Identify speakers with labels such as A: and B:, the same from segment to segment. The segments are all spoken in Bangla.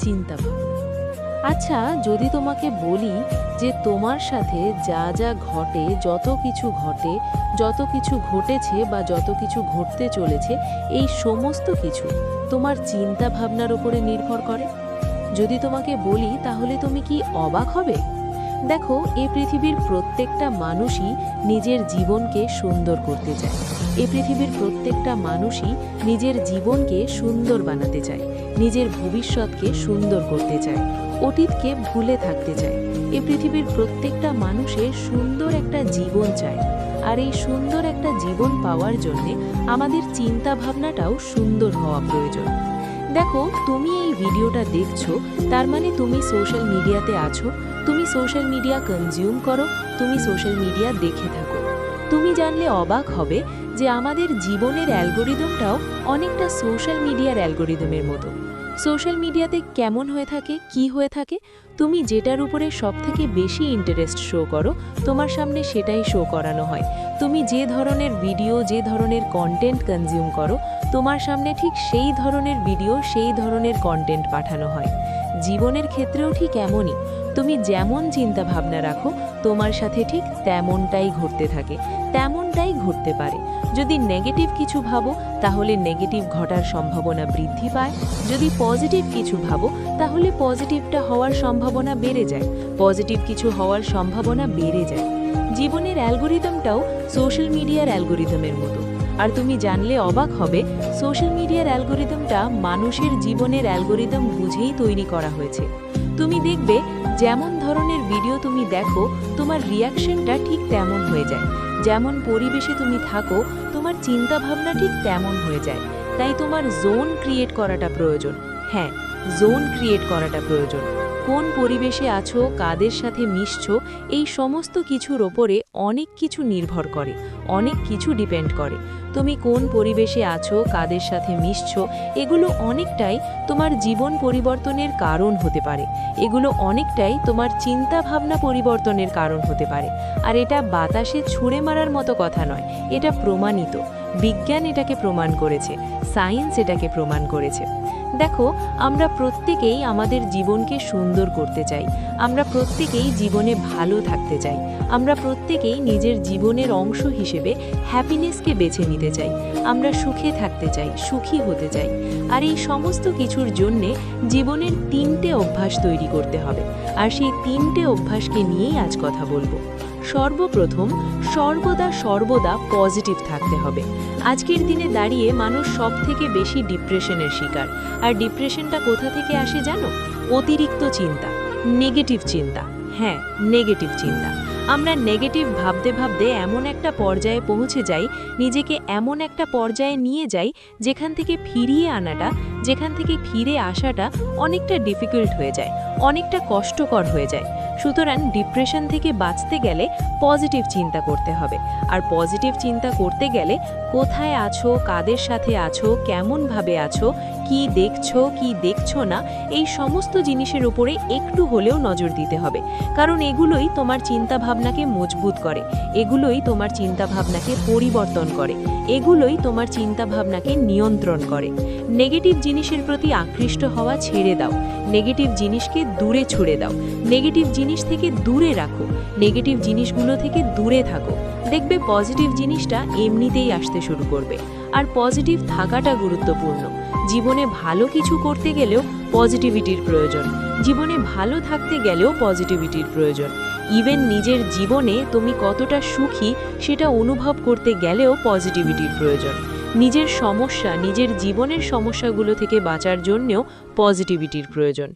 A: চিন্তাভাবনা। আচ্ছা, যদি তোমাকে বলি যে তোমার সাথে যা যা ঘটে, যত কিছু ঘটে, যত কিছু ঘটেছে বা যত কিছু ঘটতে চলেছে, এই সমস্ত কিছু তোমার চিন্তাভাবনার উপরে নির্ভর করে। যদি তোমাকে বলি তাহলে তুমি কি অবাক হবে? দেখো, এই পৃথিবীর প্রত্যেকটা মানুষই নিজের জীবনকে সুন্দর করতে চায়। এই পৃথিবীর প্রত্যেকটা মানুষই নিজের জীবনকে সুন্দর বানাতে চায়, নিজের ভবিষ্যৎকে সুন্দর করতে চায়, অতীতকে ভুলে থাকতে চায়। এই পৃথিবীর প্রত্যেকটা মানুষের সুন্দর একটা জীবন চায়। আর এই সুন্দর একটা জীবন পাওয়ার জন্যে আমাদের চিন্তা ভাবনাটাও সুন্দর হওয়া প্রয়োজন। দেখো, তুমি এই ভিডিওটা দেখছো, তার মানে তুমি সোশ্যাল মিডিয়াতে আছো, তুমি সোশ্যাল মিডিয়া কনজিউম করো, তুমি সোশ্যাল মিডিয়া দেখে থাকো। তুমি জানলে অবাক হবে যে আমাদের জীবনের অ্যালগোরিদমটাও অনেকটা সোশ্যাল মিডিয়ার অ্যালগোরিদমের মতো। সোশ্যাল মিডিয়াতে কেমন হয়ে থাকে, কি হয়ে থাকে, তুমি যেটার উপরে সবথেকে বেশি ইন্টারেস্ট শো করো, তোমার সামনে সেটাই শো করানো হয়। তুমি যে ধরনের ভিডিও, যে ধরনের কন্টেন্ট কনজিউম করো, তোমার সামনে ঠিক সেই ধরনের ভিডিও, সেই ধরনের কন্টেন্ট পাঠানো হয়। জীবনের ক্ষেত্রেও ঠিক এমনই। তুমি যেমন চিন্তা ভাবনা রাখো, তোমার সাথে ঠিক তেমনটাই ঘটতে থাকে, তেমনটাই ঘটতে পারে। যদি নেগেটিভ কিছু ভাবো তাহলে নেগেটিভ ঘটার সম্ভাবনা বৃদ্ধি পায়, যদি পজিটিভ কিছু ভাবো তাহলে পজিটিভটা হওয়ার সম্ভাবনা বেড়ে যায়, পজিটিভ কিছু হওয়ার সম্ভাবনা বেড়ে যায়। জীবনের অ্যালগোরিদমটাও সোশ্যাল মিডিয়ার অ্যালগোরিদমের মতো। আর তুমি জানলে অবাক হবে, সোশ্যাল মিডিয়ার অ্যালগোরিদমটা মানুষের জীবনের অ্যালগোরিদম বুঝেই তৈরি করা হয়েছে। তুমি দেখবে যেমন ধরনের ভিডিও তুমি দেখো, তোমার রিয়াকশনটা ঠিক তেমন হয়ে যায়। যেমন পরিবেশে তুমি থাকো, তোমার চিন্তাভাবনা ঠিক তেমন হয়ে যায়। তাই তোমার জোন ক্রিয়েট করাটা প্রয়োজন। হ্যাঁ, জোন ক্রিয়েট করাটা প্রয়োজন। কোন পরিবেশে আছো, কাদের সাথে মিশছো, এই সমস্ত কিছুর ওপরে অনেক কিছু নির্ভর করে, অনেক কিছু ডিপেন্ড করে। তুমি কোন পরিবেশে আছো, কাদের সাথে মিশছো, এগুলো অনেকটাই তোমার জীবন পরিবর্তনের কারণ হতে পারে। এগুলো অনেকটাই তোমার চিন্তা ভাবনা পরিবর্তনের কারণ হতে পারে। আর এটা বাতাসে ছুঁড়ে মারার মতো কথা নয়, এটা প্রমাণিত। বিজ্ঞান এটাকে প্রমাণ করেছে, সায়েন্স এটাকে প্রমাণ করেছে। দেখো, আমরা প্রত্যেকেই আমাদের জীবনকে সুন্দর করতে চাই, আমরা প্রত্যেকেই জীবনে ভালো থাকতে চাই, আমরা প্রত্যেকেই নিজের জীবনের অংশ হিসেবে হ্যাপিনেসকে বেছে নিতে চাই, আমরা সুখে থাকতে চাই, সুখী হতে চাই। আর এই সমস্ত কিছুর জন্যে জীবনের 3টে অভ্যাস তৈরি করতে হবে। আর সেই 3টে অভ্যাসকে নিয়েই আজ কথা বলবো। সর্বপ্রথম, সর্বদা পজিটিভ থাকতে হবে। আজকের দিনে দাঁড়িয়ে মানুষ সবথেকে বেশি ডিপ্রেশনের শিকার। আর ডিপ্রেশনটা কোথা থেকে আসে জানো? অতিরিক্ত চিন্তা, নেগেটিভ চিন্তা। হ্যাঁ, নেগেটিভ চিন্তা। আমরা নেগেটিভ ভাবতে ভাবতে এমন একটা পর্যায়ে পৌঁছে যাই, নিজেকে এমন একটা পর্যায়ে নিয়ে যাই যেখান থেকে ফিরিয়ে আনাটা, যেখান থেকে ফিরে আসাটা অনেকটা ডিফিকাল্ট হয়ে যায়, অনেকটা কষ্টকর হয়ে যায়। সুতরাং ডিপ্রেশন থেকে বাঁচতে গেলে পজিটিভ চিন্তা করতে হবে। আর পজিটিভ চিন্তা করতে গেলে কোথায় আছো, কাদের সাথে আছো, কেমনভাবে আছো, কি দেখছো, কি দেখছো না, এই সমস্ত জিনিসের উপরে একটু হলেও নজর দিতে হবে। কারণ এগুলোই তোমার চিন্তাভাবনাকে মজবুত করে, এগুলোই তোমার চিন্তাভাবনাকে পরিবর্তন করে, এগুলোই তোমার চিন্তাভাবনাকে নিয়ন্ত্রণ করে। নেগেটিভ জিনিসের প্রতি আকৃষ্ট হওয়া ছেড়ে দাও, নেগেটিভ জিনিসকে দূরে ছুড়ে দাও, নেগেটিভ জিনিস থেকে দূরে রাখো, নেগেটিভ জিনিসগুলো থেকে দূরে থাকো। দেখবে পজিটিভ জিনিসটা এমনিতেই আসতে শুরু করবে। আর পজিটিভ থাকাটা গুরুত্বপূর্ণ। জীবনে ভালো কিছু করতে গেলেও পজিটিভিটির প্রয়োজন, জীবনে ভালো থাকতে গেলেও পজিটিভিটির প্রয়োজন। ইভেন নিজের জীবনে তুমি কতটা সুখী সেটা অনুভব করতে গেলেও পজিটিভিটির প্রয়োজন। নিজের সমস্যা, নিজের জীবনের সমস্যাগুলো থেকে বাঁচার জন্যেও পজিটিভিটির প্রয়োজন।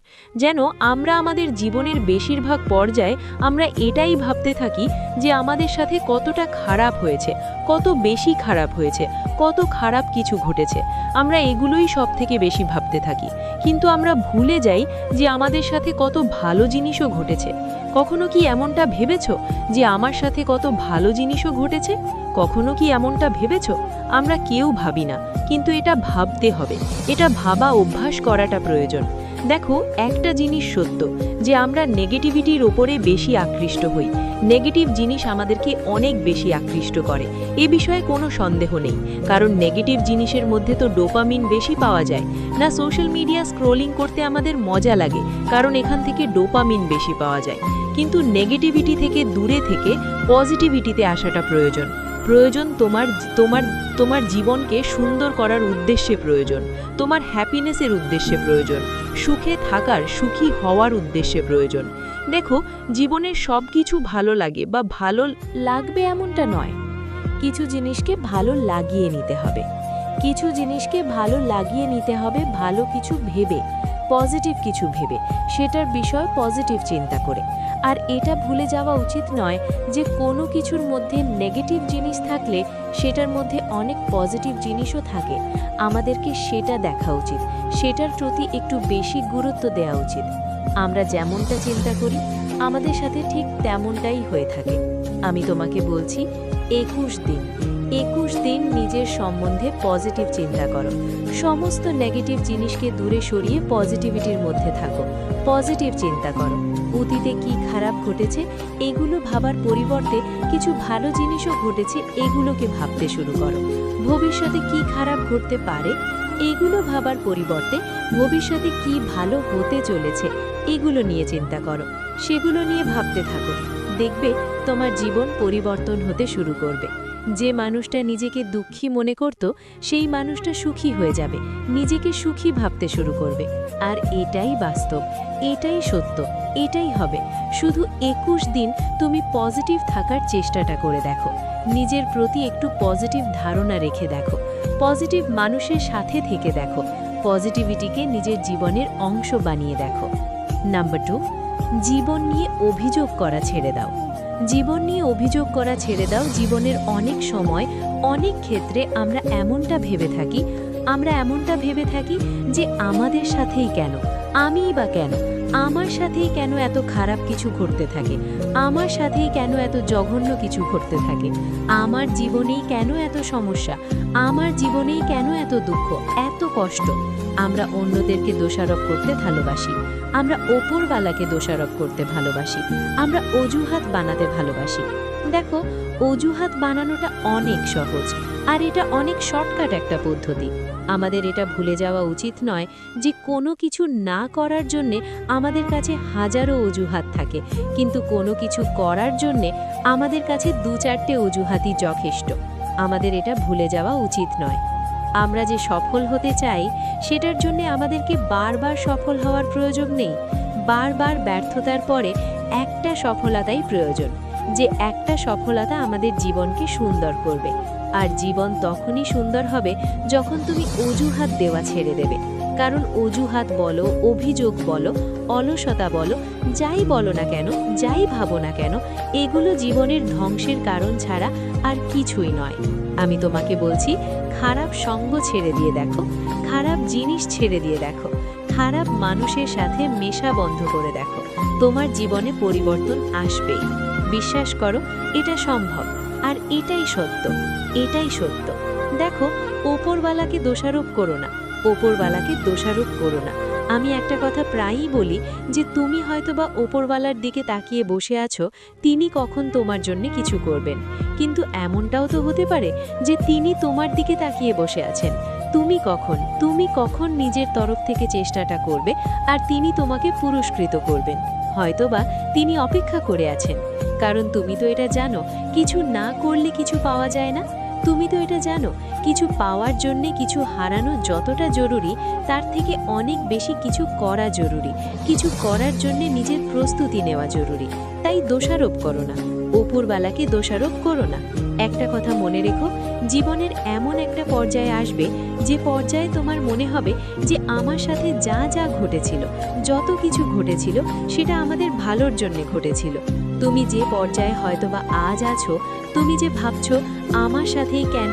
A: যেন আমরা আমাদের জীবনের বেশিরভাগ পর্যায়ে আমরা এটাই ভাবতে থাকি যে আমাদের সাথে কতটা খারাপ হয়েছে, কত বেশি খারাপ হয়েছে, কত খারাপ কিছু ঘটেছে। আমরা এগুলোই সব থেকে বেশি ভাবতে থাকি, কিন্তু আমরা ভুলে যাই যে আমাদের সাথে কত ভালো জিনিসও ঘটেছে। কখনো কি এমনটা ভেবেছো যে আমার সাথে কত ভালো জিনিসও ঘটেছে? কখনো কি এমনটা ভেবেছো? আমরা কেউ ভাবি না, কিন্তু এটা ভাবতে হবে, এটা ভাবা অভ্যাস করাটা প্রয়োজন।
B: দেখো, একটা জিনিস সত্য যে আমরা নেগেটিভিটির ওপরে বেশি আকৃষ্ট হই। নেগেটিভ জিনিস আমাদেরকে অনেক বেশি আকৃষ্ট করে, এ বিষয়ে কোনো সন্দেহ নেই। কারণ নেগেটিভ জিনিসের মধ্যে তো ডোপামিন বেশি পাওয়া যায় না। সোশ্যাল মিডিয়া স্ক্রোলিং করতে আমাদের মজা লাগে, কারণ এখান থেকে ডোপামিন বেশি পাওয়া যায়। কিন্তু নেগেটিভিটি থেকে দূরে থেকে পজিটিভিটিতে আসাটা প্রয়োজন। তোমার তোমার তোমার জীবনকে সুন্দর করার উদ্দেশ্যে প্রয়োজন, তোমার হ্যাপিনেসের উদ্দেশ্যে প্রয়োজন, সুখে থাকার, সুখী হওয়ার উদ্দেশ্যে প্রয়োজন। দেখো, জীবনের সব কিছু ভালো লাগে বা ভালো
A: লাগবে এমনটা নয়। কিছু জিনিসকে ভালো লাগিয়ে নিতে হবে, কিছু জিনিসকে ভালো লাগিয়ে নিতে হবে ভালো কিছু ভেবে, পজিটিভ কিছু ভেবে, সেটার বিষয় পজিটিভ চিন্তা করে। আর এটা ভুলে যাওয়া উচিত নয় যে কোনো কিছুর মধ্যে নেগেটিভ জিনিস থাকলে সেটার মধ্যে অনেক পজিটিভ জিনিসও থাকে। আমাদেরকে সেটা দেখা উচিত, সেটার প্রতি একটু বেশি গুরুত্ব দেওয়া উচিত। আমরা যেমনটা চিন্তা করি আমাদের সাথে ঠিক তেমনটাই হয়ে থাকে। আমি তোমাকে বলছি 21 দিন নিজের সম্বন্ধে পজিটিভ চিন্তা করো। সমস্ত নেগেটিভ জিনিসকে দূরে সরিয়ে পজিটিভিটির মধ্যে থাকো, পজিটিভ চিন্তা করো। অতীতে কি খারাপ ঘটেছে এগুলো ভাবার পরিবর্তে কিছু ভালো জিনিসও ঘটেছে এগুলোকে ভাবতে শুরু করো। ভবিষ্যতে কি খারাপ ঘটতে পারে এগুলো ভাবার পরিবর্তে ভবিষ্যতে কি ভালো হতে চলেছে এগুলো নিয়ে চিন্তা করো, সেগুলো নিয়ে ভাবতে থাকো। দেখবে তোমার জীবন পরিবর্তন হতে শুরু করবে। যে মানুষটা নিজেকে দুঃখী মনে করত সেই মানুষটা সুখী হয়ে যাবে, নিজেকে সুখী ভাবতে শুরু করবে। আর এটাই বাস্তব, এটাই সত্য, এটাই হবে। শুধু 21 দিন তুমি পজিটিভ থাকার চেষ্টাটা করে দেখো, নিজের প্রতি একটু পজিটিভ ধারণা রেখে দেখো, পজিটিভ মানুষের সাথে থেকে দেখো, পজিটিভিটিকে নিজের জীবনের অংশ বানিয়ে দেখো। নাম্বার 2, জীবন নিয়ে অভিযোগ করা ছেড়ে দাও। জীবন নিয়ে অভিযোগ করা ছেড়ে দাও। জীবনের অনেক সময়, অনেক ক্ষেত্রে আমরা এমনটা ভেবে থাকি যে আমাদের সাথেই কেন, আমিই বা কেন, আমার সাথেই কেন এত খারাপ কিছু ঘটতে থাকে, আমার সাথেই কেন এত জঘন্য কিছু ঘটতে থাকে, আমার জীবনেই কেন এত সমস্যা, আমার জীবনেই কেন এত দুঃখ, এত কষ্ট। আমরা অন্যদেরকে দোষারোপ করতে ভালোবাসি, আমরা ওপরওয়ালাকে দোষারোপ করতে ভালোবাসি, আমরা অজুহাত বানাতে ভালোবাসি। দেখো, অজুহাত বানানোটা অনেক সহজ, আর এটা অনেক শর্টকাট একটা পদ্ধতি। আমাদের এটা ভুলে যাওয়া উচিত নয় যে কোনো কিছু না করার জন্যে আমাদের কাছে হাজারো অজুহাত থাকে, কিন্তু কোনো কিছু করার জন্যে আমাদের কাছে 2-4টে অজুহাতই যথেষ্ট। আমাদের এটা ভুলে যাওয়া উচিত নয়। আমরা যে সফল হতে চাই সেটার জন্য আমাদেরকে বারবার সফল হওয়ার প্রয়োজন নেই। বারবার ব্যর্থতার পরে একটা সফলতাই প্রয়োজন, যে একটা সফলতা আমাদের জীবনকে সুন্দর করবে। আর জীবন তখনই সুন্দর হবে যখন তুমি অজুহাত দেওয়া ছেড়ে দেবে। কারণ অজুহাত বলো, অভিযোগ বলো, অলসতা বলো, যাই বলো না কেন, যাই ভাবো না কেন, এগুলো জীবনের ধ্বংসের কারণ ছাড়া আর কিছুই নয়। আমি তোমাকে বলছি, খারাপ সঙ্গ ছেড়ে দিয়ে দেখো, খারাপ জিনিস ছেড়ে দিয়ে দেখো, খারাপ মানুষের সাথে মেশা বন্ধ করে দেখো, তোমার জীবনে পরিবর্তন আসবেই। বিশ্বাস করো, এটা সম্ভব, আর এটাই সত্য, এটাই সত্য। দেখো, ওপরওয়ালাকে দোষারোপ করো না, ওপরওয়ালাকে দোষারোপ করো না। আমি একটা কথা প্রায়ই বলি যে তুমি হয়তোবা ওপরওয়ালার দিকে তাকিয়ে বসে আছো, তিনি কখন তোমার জন্য কিছু করবেন, কিন্তু এমনটাও তো হতে পারে যে তিনি তোমার দিকে তাকিয়ে বসে আছেন। তুমি কখন নিজের তরফ থেকে চেষ্টাটা করবে আর তিনি তোমাকে পুরস্কৃত করবেন। হয়তোবা তিনি অপেক্ষা করে আছেন, কারণ তুমি তো এটা জানো কিছু না করলে কিছু পাওয়া যায় না। তুমি তো এটা জানো কিছু পাওয়ার জন্যে কিছু হারানো যতটা জরুরি তার থেকে অনেক বেশি কিছু করা জরুরি, কিছু করার জন্যে নিজের প্রস্তুতি নেওয়া জরুরি। তাই দোষারোপ করো না, ওপরওয়ালাকে দোষারোপ করো না। একটা কথা মনে রেখো, জীবনের এমন একটা পর্যায়ে আসবে যে পর্যায়ে তোমার মনে হবে যে আমার সাথে যা যা ঘটেছিল, যত কিছু ঘটেছিল সেটা আমাদের ভালোর জন্য ঘটেছিল। তুমি যে পর্যায়ে হয়তোবা আজ আছো, তুমি যে ভাবছো আমার সাথেই কেন,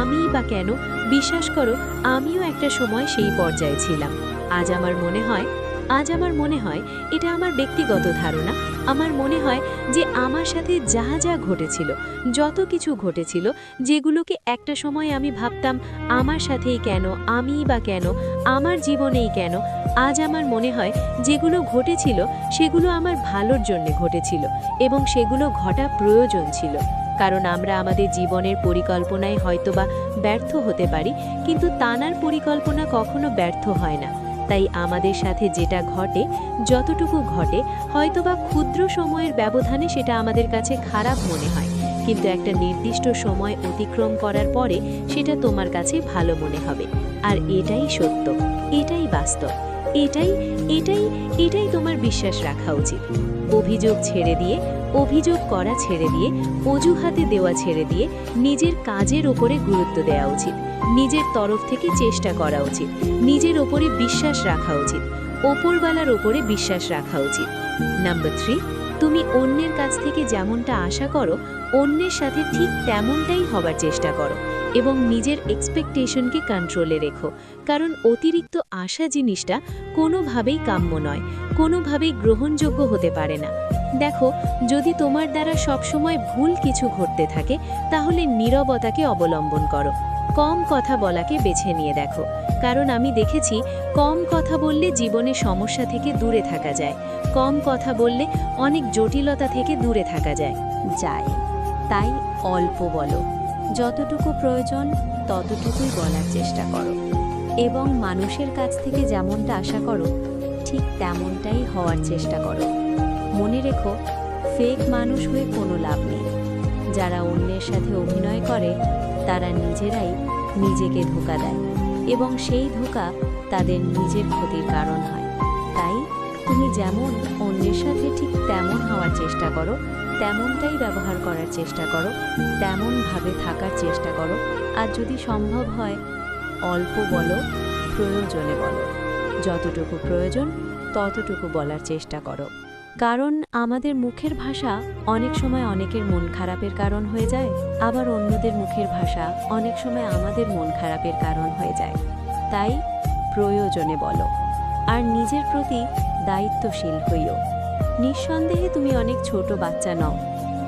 A: আমিই বা কেন, বিশ্বাস করো আমিও একটা সময় সেই পর্যায়ে ছিলাম। আজ আমার মনে হয় এটা আমার ব্যক্তিগত ধারণা, আমার মনে হয় যে আমার সাথে যা যা ঘটেছিল, যত কিছু ঘটেছিল, যেগুলোকে একটা সময় আমি ভাবতাম আমার সাথেই কেন, আমিই বা কেন, আমার জীবনেই কেন,
B: আজ আমার মনে হয় যেগুলো ঘটেছিল সেগুলো আমার ভালোর জন্য ঘটেছিল এবং সেগুলো ঘটা প্রয়োজন ছিল। কারণ আমরা আমাদের জীবনের পরিকল্পনায় হয়তোবা ব্যর্থ হতে পারি, কিন্তু তানার পরিকল্পনা কখনো ব্যর্থ হয় না। তাই আমাদের সাথে যেটা ঘটে, যতটুকু ঘটে, হয়তোবা ক্ষুদ্র সময়ের ব্যবধানে সেটা আমাদের কাছে খারাপ মনে হয়, কিন্তু একটা নির্দিষ্ট সময় অতিক্রম করার পরে সেটা তোমার কাছে ভালো মনে হবে। আর এটাই সত্য, এটাই বাস্তব, এটাই এটাই এটাই তোমার বিশ্বাস রাখা উচিত। অভিযোগ ছেড়ে দিয়ে, অভিযোগ করা ছেড়ে দিয়ে, অজুহাতে দেওয়া ছেড়ে দিয়ে নিজের কাজের ওপরে গুরুত্ব দেওয়া উচিত। নিজের তরফ থেকে চেষ্টা করা উচিত, নিজের ওপরে বিশ্বাস রাখা উচিত, ওপরওয়ালার ওপরে বিশ্বাস রাখা উচিত। নাম্বার 3, তুমি অন্যের কাছ থেকে যেমনটা আশা করো অন্যের সাথে ঠিক তেমনটাই হবার চেষ্টা করো এবং নিজের এক্সপেকটেশনকে কন্ট্রোলে রেখো। কারণ অতিরিক্ত আশা জিনিসটা কোনোভাবেই কাম্য নয়, কোনোভাবেই গ্রহণযোগ্য হতে পারে না। দেখো, যদি তোমার দ্বারা সবসময় ভুল কিছু ঘটতে থাকে তাহলে নীরবতাকে অবলম্বন করো, কম কথা বলাকে বেছে নিয়ে দেখো। কারণ আমি দেখেছি কম কথা বললে জীবনে সমস্যা থেকে দূরে থাকা যায়, কম কথা বললে অনেক জটিলতা থেকে দূরে থাকা যায়। তাই অল্প বলো, যতটুকু প্রয়োজন ততটুকুই বলার চেষ্টা করো এবং মানুষের কাছ থেকে যেমনটা আশা করো ঠিক তেমনটাই হওয়ার চেষ্টা করো। মনে রেখো, ফেক মানুষ হয়ে কোনো লাভ নেই। যারা অন্যের সাথে অভিনয় করে তারা নিজেরাই নিজেকে ধোঁকা দেয় এবং সেই ধোঁকা তাদের নিজের ক্ষতির কারণ হয়। তাই তুমি যেমন অন্যের সাথে ঠিক তেমন হওয়ার চেষ্টা করো, তেমনটাই ব্যবহার করার চেষ্টা করো, তেমনভাবে থাকার চেষ্টা করো। আর যদি সম্ভব হয় অল্প বলো, প্রয়োজনে বলো, যতটুকু প্রয়োজন ততটুকু বলার চেষ্টা করো। কারণ আমাদের মুখের ভাষা অনেক সময় অনেকের মন খারাপের কারণ হয়ে যায়, আবার অন্যদের মুখের ভাষা অনেক সময় আমাদের মন খারাপের কারণ হয়ে যায়। তাই প্রয়োজনে বলো আর নিজের প্রতি দায়িত্বশীল হইও। নিঃসন্দেহে তুমি অনেক ছোট বাচ্চা নও,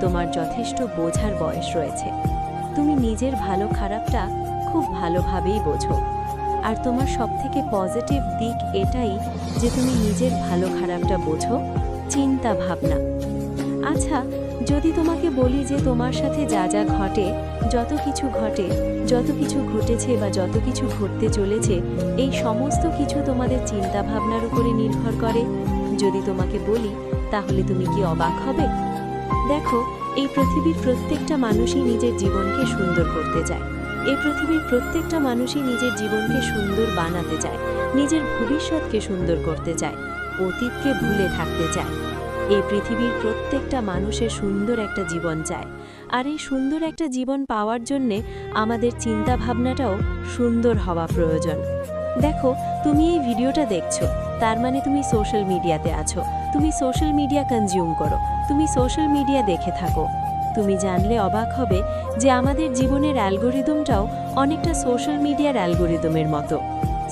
B: তোমার যথেষ্ট বোঝার বয়স রয়েছে। তুমি নিজের ভালো খারাপটা খুব ভালোভাবেই বোঝো। আর তোমার সবথেকে পজিটিভ দিক এটাই যে তুমি নিজের ভালো খারাপটা বোঝো, চিন্তা ভাবনা। আচ্ছা, যদি তোমাকে বলি যে তোমার সাথে যা যা ঘটে, যত কিছু ঘটে, যত কিছু ঘটেছে বা যত কিছু ঘটতে চলেছে, এই সমস্ত কিছু তোমাদের চিন্তা ভাবনার উপরে নির্ভর করে, যদি তোমাকে বলি তাহলে তুমি কি অবাক হবে? দেখো, এই পৃথিবীর প্রত্যেকটা মানুষই নিজের জীবনকে সুন্দর করতে চায়। এই পৃথিবীর প্রত্যেকটা মানুষই নিজের জীবনকে সুন্দর বানাতে চায়, নিজের ভবিষ্যৎকে সুন্দর করতে চায়, অতীতকে ভুলে থাকতে চায়। এই পৃথিবীর প্রত্যেকটা মানুষের সুন্দর একটা জীবন চায়। আর এই সুন্দর একটা জীবন পাওয়ার জন্যে আমাদের চিন্তা ভাবনাটাও সুন্দর হওয়া প্রয়োজন। দেখো, তুমি এই ভিডিওটা দেখছো, তার মানে তুমি সোশ্যাল মিডিয়াতে আছো, তুমি সোশ্যাল মিডিয়া কনজিউম করো, তুমি সোশ্যাল মিডিয়া দেখে থাকো। তুমি জানলে অবাক হবে যে আমাদের জীবনের অ্যালগোরিদমটাও অনেকটা সোশ্যাল মিডিয়ার অ্যালগোরিদমের মতো।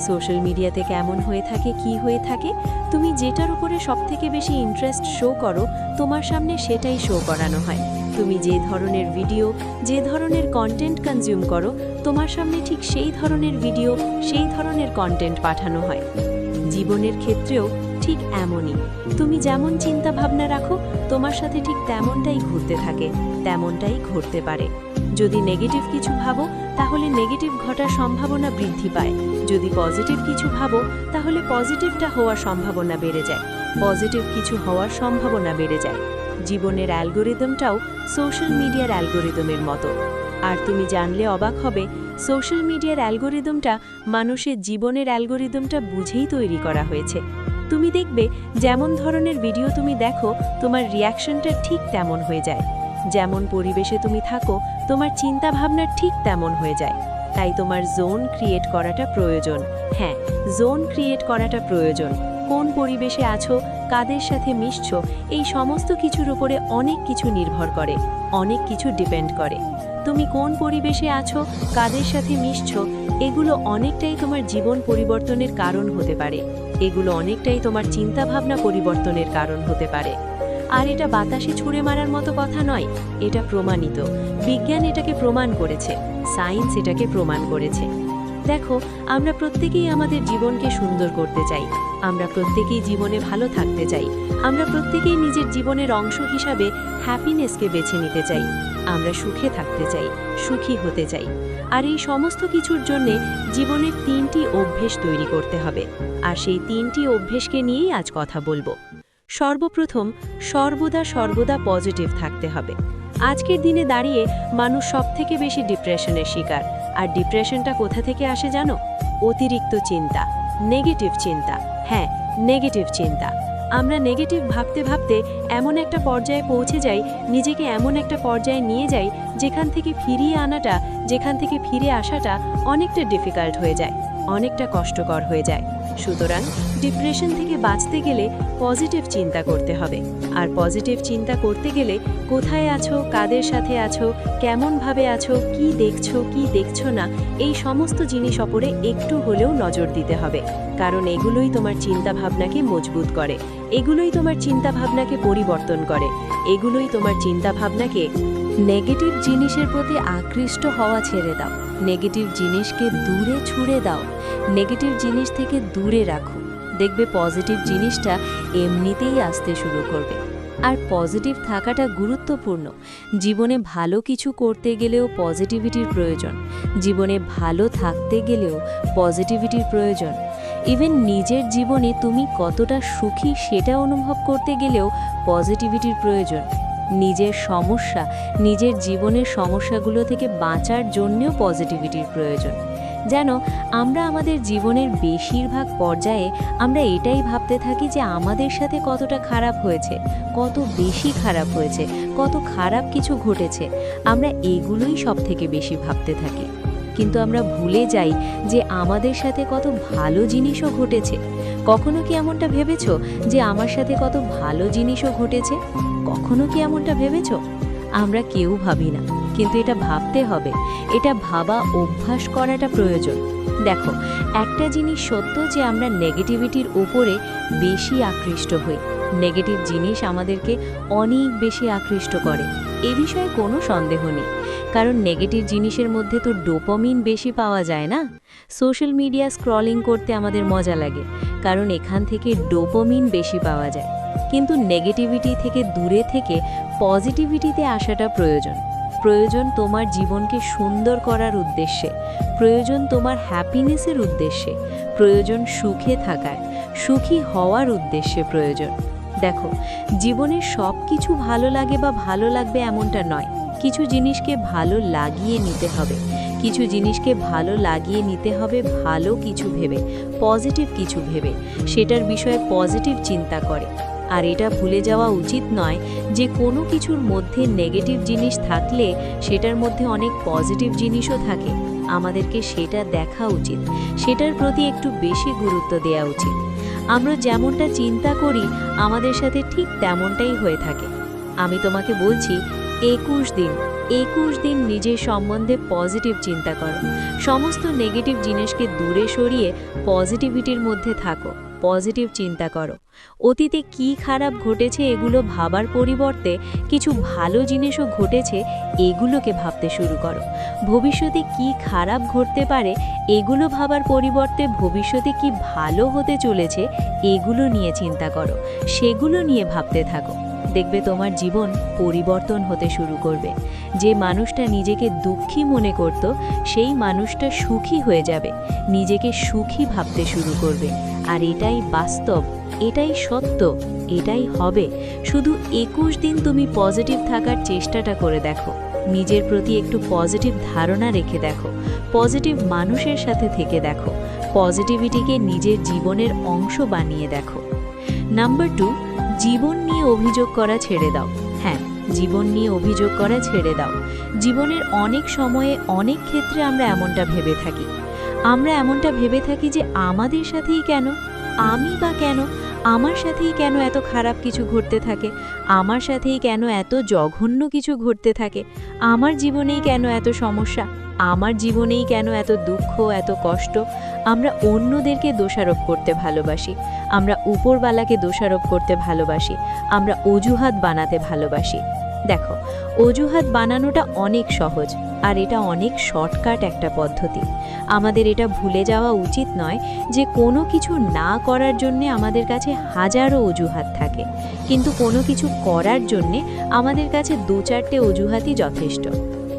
B: সোশ্যাল মিডিয়াতে কেমন হয়ে থাকে, কি হয়ে থাকে, তুমি যেটার উপরে সবথেকে বেশি ইন্টারেস্ট শো করো তোমার সামনে সেটাই শো করানো হয়। তুমি যে ধরনের ভিডিও, যে ধরনের কন্টেন্ট কনজিউম করো তোমার সামনে ঠিক সেই ধরনের ভিডিও, সেই ধরনের কন্টেন্ট পাঠানো হয়। জীবনের ক্ষেত্রেও ঠিক এমনই, তুমি যেমন চিন্তা ভাবনা রাখো তোমার সাথে ঠিক তেমনটাই ঘুরতে থাকে, তেমনটাই ঘটতে পারে। যদি নেগেটিভ কিছু ভাবো তাহলে নেগেটিভ ঘটার সম্ভাবনা বৃদ্ধি পায়, যদি পজিটিভ কিছু ভাবো তাহলে পজিটিভটা হওয়ার সম্ভাবনা বেড়ে যায়, পজিটিভ কিছু হওয়ার সম্ভাবনা বেড়ে যায়। জীবনের অ্যালগোরিদমটাও সোশ্যাল মিডিয়ার অ্যালগোরিদমের মতো। আর তুমি জানলে অবাক হবে, সোশ্যাল মিডিয়ার অ্যালগোরিদমটা মানুষের জীবনের অ্যালগোরিদমটা বুঝেই তৈরি করা হয়েছে। তুমি দেখবে যেমন ধরনের ভিডিও তুমি দেখো তোমার রিয়াকশনটা ঠিক তেমন হয়ে যায়, যেমন পরিবেশে তুমি থাকো তোমার চিন্তা ভাবনা ঠিক তেমন হয়ে যায়। তাই তোমার জোন ক্রিয়েট করাটা প্রয়োজন। হ্যাঁ, জোন ক্রিয়েট করাটা প্রয়োজন। কোন পরিবেশে আছো, কাদের সাথে মিশছো, এই সমস্ত কিছুর উপরে অনেক কিছু নির্ভর করে, অনেক কিছু ডিপেন্ড করে। তুমি কোন পরিবেশে আছো, কাদের সাথে মিশছো, এগুলো অনেকটাই তোমার জীবন পরিবর্তনের কারণ হতে পারে, এগুলো অনেকটাই তোমার চিন্তাভাবনা পরিবর্তনের কারণ হতে পারে। আর এটা বাতাসে ছুঁড়ে মারার মতো কথা নয়, এটা প্রমাণিত। বিজ্ঞান এটাকে প্রমাণ করেছে, সায়েন্স এটাকে প্রমাণ করেছে। দেখো, আমরা প্রত্যেকেই আমাদের জীবনকে সুন্দর করতে চাই, আমরা প্রত্যেকেই জীবনে ভালো থাকতে চাই। আমরা প্রত্যেকেই নিজের জীবনের অংশ হিসাবে হ্যাপিনেসকে বেছে নিতে চাই। আমরা সুখে থাকতে চাই, সুখী হতে চাই। আর এই সমস্ত কিছুর জন্যে জীবনের 3টি অভ্যেস তৈরি করতে হবে। আর সেই 3টি অভ্যেসকে নিয়েই আজ কথা বলবো। সর্বপ্রথম, সর্বদা পজিটিভ থাকতে হবে। আজকের দিনে দাঁড়িয়ে মানুষ সবথেকে বেশি ডিপ্রেশনের শিকার। আর ডিপ্রেশনটা কোথা থেকে আসে জানো? অতিরিক্ত চিন্তা, নেগেটিভ চিন্তা। হ্যাঁ, নেগেটিভ চিন্তা। আমরা নেগেটিভ ভাবতে ভাবতে এমন একটা পর্যায়ে পৌঁছে যাই, নিজেকে এমন একটা পর্যায়ে নিয়ে যাই যেখান থেকে ফিরে আসাটা অনেকটা ডিফিকাল্ট হয়ে যায়, অনেকটা কষ্টকর হয়ে যায়। সুতরাং ডিপ্রেশন থেকে বাঁচতে গেলে পজিটিভ চিন্তা করতে হবে। আর পজিটিভ চিন্তা করতে গেলে কোথায় আছো, কাদের সাথে আছো, কেমনভাবে আছো, কি দেখছো কি দেখছো না, এই সমস্ত জিনিস ওপরে একটু হলেও নজর দিতে হবে। কারণ এগুলোই তোমার চিন্তাভাবনাকে মজবুত করে, এগুলোই তোমার চিন্তাভাবনাকে পরিবর্তন করে, এগুলোই তোমার চিন্তাভাবনাকে।
A: নেগেটিভ জিনিসের প্রতি আকৃষ্ট হওয়া ছেড়ে দাও, নেগেটিভ জিনিসকে দূরে ছুঁড়ে দাও, নেগেটিভ জিনিস থেকে দূরে রাখো। দেখবে পজিটিভ জিনিসটা এমনিতেই আসতে শুরু করবে। আর পজিটিভ থাকাটা গুরুত্বপূর্ণ। জীবনে ভালো কিছু করতে গেলেও পজিটিভিটির প্রয়োজন, জীবনে ভালো থাকতে গেলেও পজিটিভিটির প্রয়োজন। ইভেন নিজের জীবনে তুমি কতটা সুখী সেটা অনুভব করতে গেলেও পজিটিভিটির প্রয়োজন। নিজের সমস্যা, নিজের জীবনের সমস্যাগুলো থেকে বাঁচার জন্যও পজিটিভিটির প্রয়োজন। জানো, আমরা আমাদের জীবনের বেশিরভাগ পর্যায়ে আমরা এটাই ভাবতে থাকি যে আমাদের সাথে কতটা খারাপ হয়েছে, কত বেশি খারাপ হয়েছে, কত খারাপ কিছু ঘটেছে। আমরা এগুলোই সবথেকে বেশি ভাবতে থাকি। কিন্তু আমরা ভুলে যাই যে আমাদের সাথে কত ভালো জিনিসও ঘটেছে। কখনো কি এমনটা ভেবেছো যে আমার সাথে কত ভালো জিনিসও ঘটেছে? কখনো কি এমনটা ভেবেছো? আমরা কেউ ভাবি না, কিন্তু এটা ভাবতে হবে। এটা ভাবা অভ্যাস করাটা প্রয়োজন। দেখো, একটা জিনিস সত্য যে আমরা নেগেটিভিটির উপরে বেশি আকৃষ্ট হই। নেগেটিভ জিনিস আমাদেরকে অনেক বেশি আকৃষ্ট করে, এ বিষয়ে কোনো সন্দেহ নেই। কারণ নেগেটিভ জিনিসের মধ্যে তো ডোপামিন বেশি পাওয়া যায় না। সোশ্যাল মিডিয়া স্ক্রলিং করতে আমাদের মজা লাগে, কারণ এখান থেকে ডোপামিন বেশি পাওয়া যায়। কিন্তু নেগেটিভিটি থেকে দূরে থেকে পজিটিভিটিতে আসাটা প্রয়োজন তোমার জীবনকে সুন্দর করার উদ্দেশ্যে, প্রয়োজন তোমার হ্যাপিনেসের উদ্দেশ্যে, প্রয়োজন সুখে থাকার, সুখী হওয়ার উদ্দেশ্যে প্রয়োজন। দেখো, জীবনের সব কিছু ভালো লাগে বা ভালো লাগবে এমনটা নয়। কিছু জিনিসকে ভালো লাগিয়ে নিতে হবে, কিছু জিনিসকে ভালো লাগিয়ে নিতে হবে ভালো কিছু ভেবে, পজিটিভ কিছু ভেবে, সেটার বিষয়ে পজিটিভ চিন্তা করে। আর এটা ভুলে যাওয়া উচিত নয় যে কোনো কিছুর মধ্যে নেগেটিভ জিনিস থাকলে সেটার মধ্যে অনেক পজিটিভ জিনিসও থাকে। আমাদেরকে সেটা দেখা উচিত, সেটার প্রতি একটু বেশি গুরুত্ব দেওয়া উচিত। আমরা যেমনটা চিন্তা করি আমাদের সাথে ঠিক তেমনটাই হয়ে থাকে। আমি তোমাকে বলছি, 21 দিন নিজের সম্বন্ধে পজিটিভ চিন্তা করো। সমস্ত নেগেটিভ জিনিসকে দূরে সরিয়ে পজিটিভিটির মধ্যে থাকো, পজিটিভ চিন্তা করো। অতীতে কি খারাপ ঘটেছে এগুলো ভাবার পরিবর্তে কিছু ভালো জিনিসও ঘটেছে এগুলোকে ভাবতে শুরু করো। ভবিষ্যতে কি খারাপ ঘটতে পারে এগুলো ভাবার পরিবর্তে ভবিষ্যতে কি ভালো হতে চলেছে এগুলো নিয়ে চিন্তা করো, সেগুলো নিয়ে ভাবতে থাকো। দেখবে তোমার জীবন পরিবর্তন হতে শুরু করবে। যে মানুষটা নিজেকে দুঃখী মনে করত সেই মানুষটা সুখী হয়ে যাবে, নিজেকে সুখী ভাবতে শুরু করবে। আর এটাই বাস্তব, এটাই সত্য, এটাই হবে। শুধু 21 দিন তুমি পজিটিভ থাকার চেষ্টাটা করে দেখো, নিজের প্রতি একটু পজিটিভ ধারণা রেখে দেখো, পজিটিভ মানুষের সাথে থেকে দেখো, পজিটিভিটিকে নিজের জীবনের অংশ বানিয়ে দেখো। নাম্বার 2, জীবন নিয়ে অভিযোগ করা ছেড়ে দাও। হ্যাঁ, জীবন নিয়ে অভিযোগ করা ছেড়ে দাও। জীবনের অনেক সময়ে অনেক ক্ষেত্রে আমরা এমনটা ভেবে থাকি যে আমাদের সাথেই কেন, আমি বা কেন, আমার সাথেই কেন এত খারাপ কিছু ঘটতে থাকে, আমার সাথেই কেন এত জঘন্য কিছু ঘটতে থাকে, আমার জীবনেই কেন এত সমস্যা, আমার জীবনেই কেন এত দুঃখ, এত কষ্ট। আমরা অন্যদেরকে দোষারোপ করতে ভালোবাসি, আমরা উপরওয়ালাকে দোষারোপ করতে ভালোবাসি, আমরা অজুহাত বানাতে ভালোবাসি। দেখো,
B: অজুহাত বানানোটা অনেক সহজ, আর এটা অনেক শর্টকাট একটা পদ্ধতি। আমাদের এটা ভুলে যাওয়া উচিত নয় যে কোনো কিছু না করার জন্যে আমাদের কাছে হাজারো অজুহাত থাকে, কিন্তু কোনো কিছু করার জন্যে আমাদের কাছে 2-4টে অজুহাতই যথেষ্ট।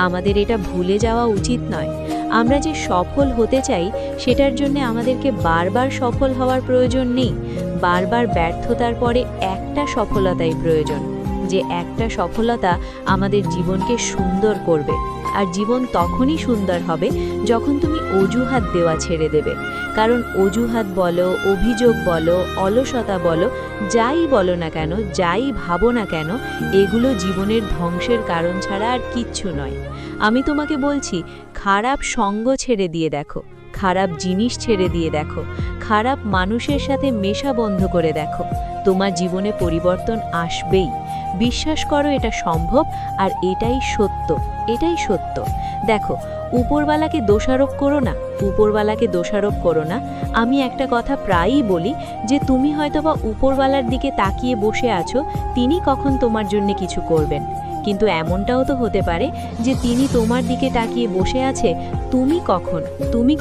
B: আমাদের এটা ভুলে যাওয়া উচিত নয়, আমরা যে সফল হতে চাই সেটার জন্য আমাদেরকে বারবার সফল হওয়ার প্রয়োজন নেই। বারবার ব্যর্থতার পরে একটা সফলতাই প্রয়োজন, যে একটা সফলতা আমাদের জীবনকে সুন্দর করবে। আর জীবন তখনই সুন্দর হবে যখন তুমি অজুহাত দেওয়া ছেড়ে দেবে। কারণ অজুহাত বলো, অভিযোগ বলো, অলসতা বলো, যাই বলো না কেন, যাই ভাবো না কেন, এগুলো জীবনের ধ্বংসের কারণ ছাড়া আর কিচ্ছু নয়। আমি তোমাকে বলছি, খারাপ সঙ্গ ছেড়ে দিয়ে দেখো, খারাপ জিনিস ছেড়ে দিয়ে দেখো, খারাপ মানুষের সাথে মেশা বন্ধ করে দেখো, তোমার জীবনে পরিবর্তন আসবেই। বিশ্বাস করো, এটা সম্ভব, আর এটাই সত্য, এটাই সত্য। দেখো, উপরওয়ালাকে দোষারোপ করো না, উপরওয়ালাকে দোষারোপ করো না। আমি একটা কথা প্রায়ই বলি যে তুমি হয়তোবা উপরওয়ালার দিকে তাকিয়ে বসে আছো, তিনি কখন তোমার জন্য কিছু করবেন, কিন্তু এমনটাও তো হতে পারে যে তিনি তোমার দিকে তাকিয়ে বসে আছে, তুমি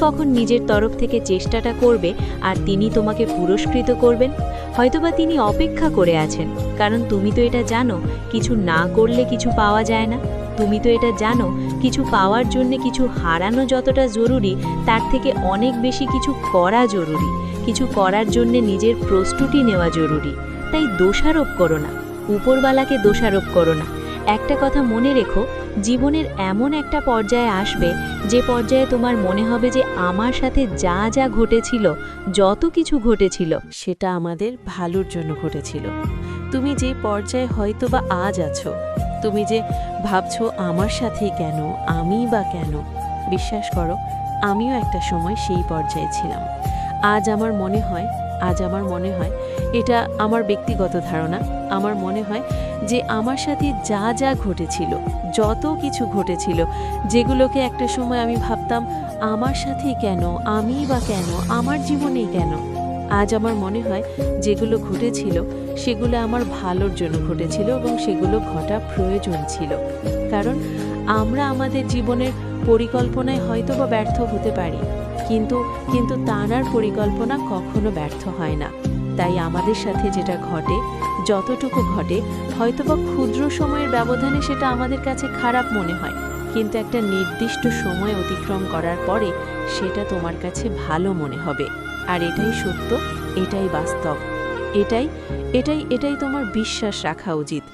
B: কখন নিজের তরফ থেকে চেষ্টাটা করবে আর তিনি তোমাকে পুরস্কৃত করবেন। হয়তোবা তিনি অপেক্ষা করে আছেন, কারণ তুমি তো এটা জানো কিছু না করলে কিছু পাওয়া যায় না। তুমি তো এটা জানো কিছু পাওয়ার জন্য কিছু হারানো যতটা জরুরি, তার থেকে অনেক বেশি কিছু করা জরুরি। কিছু করার জন্য নিজের প্রস্তুতি নেওয়া জরুরি। তাই দোষারোপ করো না, উপরওয়ালাকে দোষারোপ করো না। একটা কথা মনে রেখো, জীবনের এমন একটা পর্যায়ে আসবে যে পর্যায়ে তোমার মনে হবে যে আমার সাথে যা যা ঘটেছিল, যত কিছু ঘটেছিল,
A: সেটা আমাদের ভালোর জন্য ঘটেছিল। তুমি যে পর্যায়ে হয়তো বা আজ আছো, তুমি যে ভাবছো আমার সাথেই কেন, আমি বা কেন, বিশ্বাস করো আমিও একটা সময় সেই পর্যায়ে ছিলাম। আজ আমার মনে হয়, এটা আমার ব্যক্তিগত ধারণা, আমার মনে হয় যে আমার সাথে যা যা ঘটেছিল, যত কিছু ঘটেছিল, যেগুলোকে একটা সময় আমি ভাবতাম আমার সাথেই কেন, আমি বা কেন, আমার জীবনেই কেন, আজ আমার মনে হয় যেগুলো ঘটেছিল সেগুলো আমার ভালোর জন্য ঘটেছিল এবং সেগুলো ঘটা প্রয়োজন ছিল। কারণ আমরা আমাদের জীবনের পরিকল্পনায় হয়তো বা ব্যর্থ হতে পারি, কিন্তু তার পরিকল্পনা কখনো ব্যর্থ হয় না। তাই আমাদের সাথে যেটা ঘটে, যতটুকু ঘটে, হয়তোবা ক্ষুদ্র সময়ের ব্যবধানে সেটা আমাদের কাছে খারাপ মনে হয়, কিন্তু একটা নির্দিষ্ট সময় অতিক্রম করার পরে সেটা তোমার কাছে ভালো মনে হবে। আর এটাই সত্য, এটাই বাস্তব, এটাই তোমার বিশ্বাস রাখা উচিত।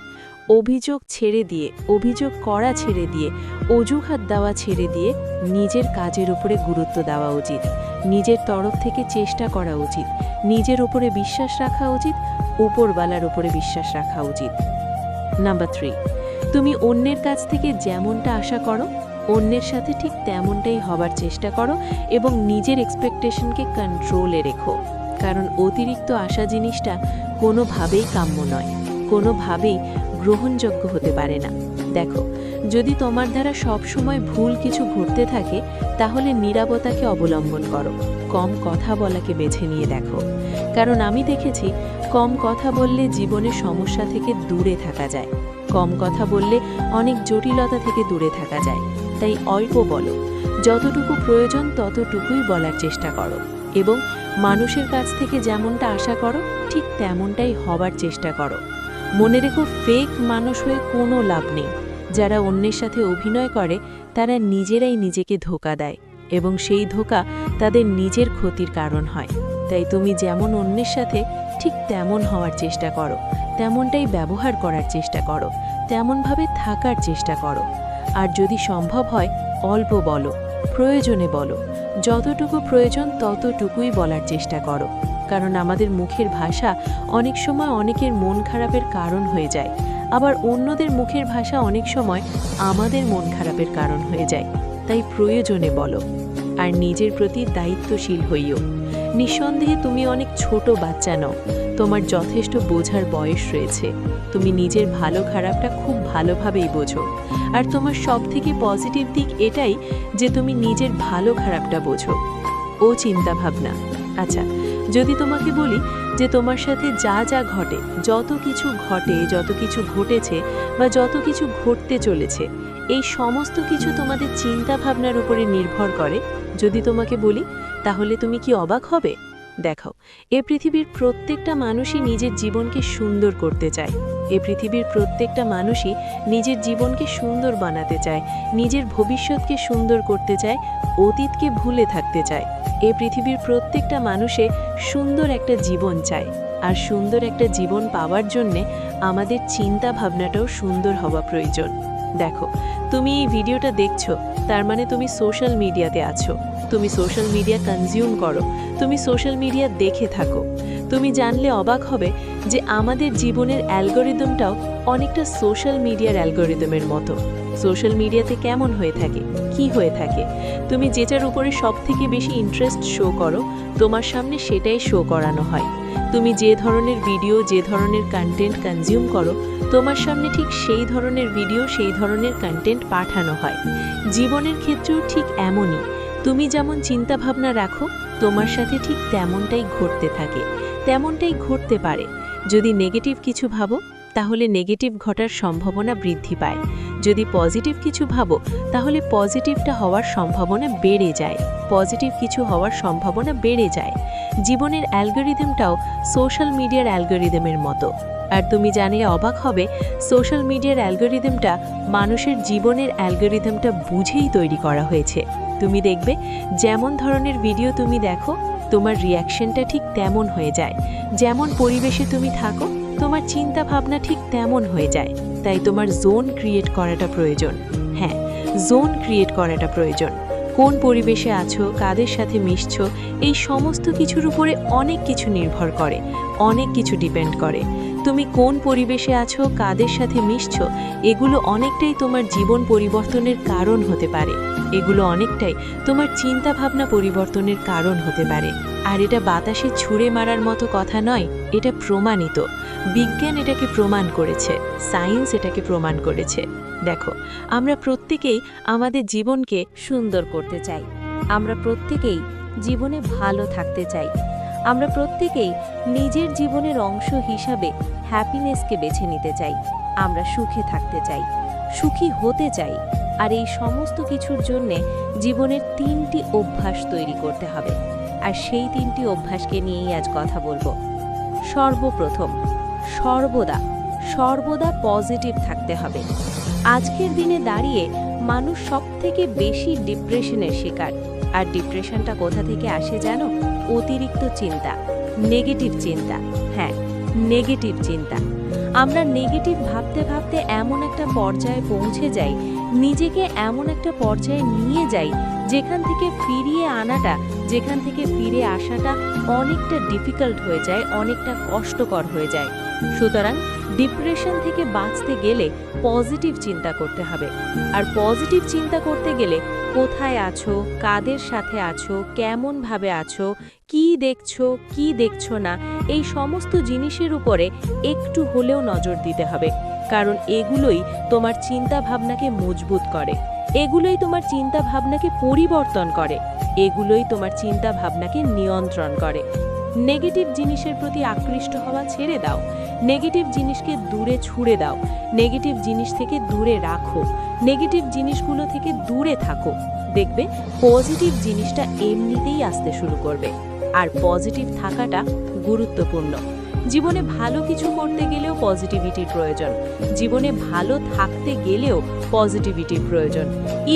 A: অভিযোগ ছেড়ে দিয়ে, অভিযোগ করা ছেড়ে দিয়ে, অজুহাত দেওয়া ছেড়ে দিয়ে নিজের কাজের উপরে গুরুত্ব দেওয়া উচিত। নিজের তরফ থেকে চেষ্টা করা উচিত, নিজের উপরে বিশ্বাস রাখা উচিত, উপরওয়ালার উপরে বিশ্বাস রাখা উচিত। নাম্বার 3, তুমি অন্যের কাছ থেকে যেমনটা আশা করো, অন্যের সাথে ঠিক তেমনটাই হবার চেষ্টা করো এবং নিজের এক্সপেকটেশনকে কন্ট্রোলে রেখো। কারণ অতিরিক্ত আশা জিনিসটা কোনোভাবেই কাম্য নয়, কোনোভাবেই গ্রহণযোগ্য হতে পারে না। দেখো, যদি তোমার দ্বারা সবসময় ভুল কিছু ঘটতে থাকে, তাহলে নীরবতাকে অবলম্বন করো, কম কথা বলাকে বেছে নিয়ে দেখো। কারণ আমি দেখেছি, কম কথা বললে জীবনের সমস্যা থেকে দূরে থাকা যায়, কম কথা বললে অনেক জটিলতা থেকে দূরে থাকা যায়। তাই অল্প বলো, যতটুকু প্রয়োজন ততটুকুই বলার চেষ্টা করো এবং মানুষের কাছ থেকে যেমনটা আশা করো ঠিক তেমনটাই হবার চেষ্টা করো। মনে রেখো, ফেক মানুষ হয়ে কোনো লাভ নেই। যারা অন্যের সাথে অভিনয় করে তারা নিজেরাই নিজেকে ধোঁকা দেয় এবং সেই ধোঁকা তাদের নিজের ক্ষতির কারণ হয়। তাই তুমি যেমন অন্যের সাথে ঠিক তেমন হওয়ার চেষ্টা করো, তেমনটাই ব্যবহার করার চেষ্টা করো, তেমনভাবে থাকার চেষ্টা করো। আর যদি সম্ভব হয় অল্প বলো, প্রয়োজনে বলো, যতটুকু প্রয়োজন ততটুকুই বলার চেষ্টা করো। কারণ আমাদের মুখের ভাষা অনেক সময় অনেকের মন খারাপের কারণ হয়ে যায়, আবার অন্যদের মুখের ভাষা অনেক সময় আমাদের মন খারাপের কারণ হয়ে যায়। তাই প্রয়োজনে বলো আর নিজের প্রতি দায়িত্বশীল হইও। নিঃসন্দেহে তুমি অনেক ছোট বাচ্চা নও, তোমার যথেষ্ট বোঝার বয়স রয়েছে। তুমি নিজের ভালো খারাপটা খুব ভালোভাবেই বোঝো। আর তোমার সবথেকে পজিটিভ দিক এটাই যে তুমি নিজের ভালো খারাপটা বোঝো। ও চিন্তা ভাবনা। আচ্ছা, যদি তোমাকে বলি
B: যে তোমার সাথে যা যা ঘটে, যত কিছু ঘটে, যত কিছু ঘটেছে বা যত কিছু ঘটতে চলেছে, এই সমস্ত কিছু তোমাদের চিন্তা ভাবনার উপরে নির্ভর করে। যদি তোমাকে বলি, তাহলে তুমি কি অবাক হবে? দেখো, এ পৃথিবীর প্রত্যেকটা মানুষই নিজের জীবনকে সুন্দর করতে চায়। এ পৃথিবীর প্রত্যেকটা মানুষই নিজের জীবনকে সুন্দর বানাতে চায়, নিজের ভবিষ্যৎকে সুন্দর করতে চায়, অতীতকে ভুলে থাকতে চায়। এ পৃথিবীর প্রত্যেকটা মানুষে সুন্দর একটা জীবন চায়, আর সুন্দর একটা জীবন পাওয়ার জন্যে আমাদের চিন্তা ভাবনাটাও সুন্দর হওয়া প্রয়োজন। দেখো, তুমি এই ভিডিওটা দেখছো, তার মানে তুমি সোশ্যাল মিডিয়াতে আছো, তুমি সোশ্যাল মিডিয়া কনজিউম করো, তুমি সোশ্যাল মিডিয়া দেখে থাকো। তুমি জানলে অবাক হবে যে আমাদের জীবনের অ্যালগোরিদমটাও অনেকটা সোশ্যাল মিডিয়ার অ্যালগোরিদমের মতো। সোশ্যাল মিডিয়াতে কেমন হয়ে থাকে, কি হয়ে থাকে, তুমি যেটার উপরে সবথেকে বেশি ইন্টারেস্ট শো করো, তোমার সামনে সেটাই শো করানো হয়। তুমি যে ধরনের ভিডিও, যে ধরনের কন্টেন্ট কনজিউম করো, তোমার সামনে ঠিক সেই ধরনের ভিডিও, সেই ধরনের কন্টেন্ট পাঠানো হয়। জীবনের ক্ষেত্রেও ঠিক এমনই। তুমি যেমন চিন্তাভাবনা রাখো, তোমার সাথে ঠিক তেমনটাই ঘটতে থাকে, তেমনটাই ঘটতে পারে। যদি নেগেটিভ কিছু ভাবো, তাহলে নেগেটিভ ঘটার সম্ভাবনা বৃদ্ধি পায়। যদি পজিটিভ কিছু ভাবো, তাহলে পজিটিভটা হওয়ার সম্ভাবনা বেড়ে যায়, পজিটিভ কিছু হওয়ার সম্ভাবনা বেড়ে যায়। জীবনের অ্যালগোরিদমটাও সোশ্যাল মিডিয়ার অ্যালগোরিদমের মতো। আর তুমি জানলে অবাক হবে, সোশ্যাল মিডিয়ার অ্যালগোরিদমটা মানুষের জীবনের অ্যালগোরিদমটা বুঝেই তৈরি করা হয়েছে। তুমি দেখবে, যেমন ধরনের ভিডিও তুমি দেখো, তোমার রিয়াকশনটা ঠিক তেমন হয়ে যায়। যেমন পরিবেশে তুমি থাকো, তোমার চিন্তা ভাবনা ঠিক তেমন হয়ে যায়। তাই তোমার জোন ক্রিয়েট করাটা প্রয়োজন। হ্যাঁ, জোন ক্রিয়েট করাটা প্রয়োজন। কোন পরিবেশে আছো, কাদের সাথে মিশছো, এই সমস্ত কিছুর উপরে অনেক কিছু নির্ভর করে, অনেক কিছু ডিপেন্ড করে। তুমি কোন পরিবেশে আছো, কাদের সাথে মিশছো, এগুলো অনেকটাই তোমার জীবন পরিবর্তনের কারণ হতে পারে। এগুলো অনেকটাই তোমার চিন্তা ভাবনা পরিবর্তনের কারণ হতে পারে। আর এটা বাতাসে ছুঁড়ে মারার মতো কথা নয়, এটা প্রমাণিত। বিজ্ঞান এটাকে প্রমাণ করেছে, সায়েন্স এটাকে প্রমাণ করেছে। দেখো, আমরা প্রত্যেকেই আমাদের জীবনকে
A: সুন্দর করতে চাই। আমরা প্রত্যেকেই জীবনে ভালো থাকতে চাই। আমরা প্রত্যেকেই নিজের জীবনের অংশ হিসাবে হ্যাপিনেসকে বেছে নিতে চাই। আমরা সুখে থাকতে চাই, সুখী হতে চাই। আর এই সমস্ত কিছুর জন্যে জীবনের 3টি অভ্যাস তৈরি করতে হবে। আর সেই 3টি অভ্যাসকে নিয়েই আজ কথা বলবো। সর্বপ্রথম, সর্বদা পজিটিভ থাকতে হবে। আজকের দিনে দাঁড়িয়ে মানুষ সবথেকে বেশি ডিপ্রেশনের শিকার। আর ডিপ্রেশনটা কোথা থেকে আসে জানো? অতিরিক্ত চিন্তা, নেগেটিভ চিন্তা। হ্যাঁ, নেগেটিভ চিন্তা। আমরা নেগেটিভ ভাবতে ভাবতে এমন একটা পর্যায়ে পৌঁছে যাই, নিজেকে এমন একটা পর্যায়ে নিয়ে যাই, যেখান থেকে ফিরিয়ে আনাটা, যেখান থেকে ফিরে আসাটা অনেকটা ডিফিকাল্ট হয়ে যায়, অনেকটা কষ্টকর হয়ে যায়। সুতরাং ডিপ্রেশন থেকে বাঁচতে গেলে পজিটিভ চিন্তা করতে হবে। আর পজিটিভ চিন্তা করতে গেলে কোথায় আছো, কাদের সাথে আছো, কেমনভাবে আছো, কি দেখছো, কি দেখছো না, এই সমস্ত জিনিসের উপরে একটু হলেও নজর দিতে হবে। কারণ এগুলোই তোমার চিন্তা ভাবনাকে মজবুত করে, এগুলোই তোমার চিন্তা ভাবনাকে পরিবর্তন করে, এগুলোই তোমার চিন্তা ভাবনাকে নিয়ন্ত্রণ করে। নেগেটিভ জিনিসের প্রতি আকৃষ্ট হওয়া ছেড়ে দাও, নেগেটিভ জিনিসকে দূরে ছুঁড়ে দাও, নেগেটিভ জিনিস থেকে দূরে রাখো, নেগেটিভ জিনিসগুলো থেকে দূরে থাকো। দেখবে পজিটিভ জিনিসটা এমনিতেই আসতে শুরু করবে। আর পজিটিভ থাকাটা গুরুত্বপূর্ণ। জীবনে ভালো কিছু করতে গেলেও পজিটিভিটির প্রয়োজন, জীবনে ভালো থাকতে গেলেও পজিটিভিটির প্রয়োজন।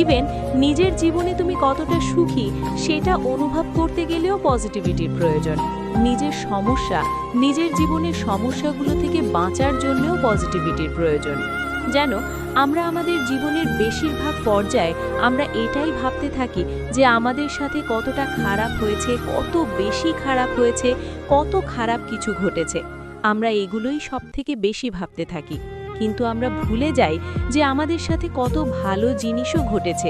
A: ইভেন নিজের জীবনে তুমি কতটা সুখী সেটা অনুভব করতে গেলেও পজিটিভিটির প্রয়োজন। নিজের সমস্যা, নিজের জীবনের সমস্যাগুলো থেকে বাঁচার জন্যও পজিটিভিটির প্রয়োজন। জানো, আমরা আমাদের জীবনের বেশিরভাগ পর্যায়ে আমরা এটাই ভাবতে থাকি যে আমাদের সাথে কতটা খারাপ হয়েছে, কত বেশি খারাপ হয়েছে, কত খারাপ কিছু ঘটেছে। আমরা এগুলোই সবথেকে বেশি ভাবতে থাকি, কিন্তু আমরা ভুলে যাই যে আমাদের সাথে কত ভালো জিনিসও ঘটেছে।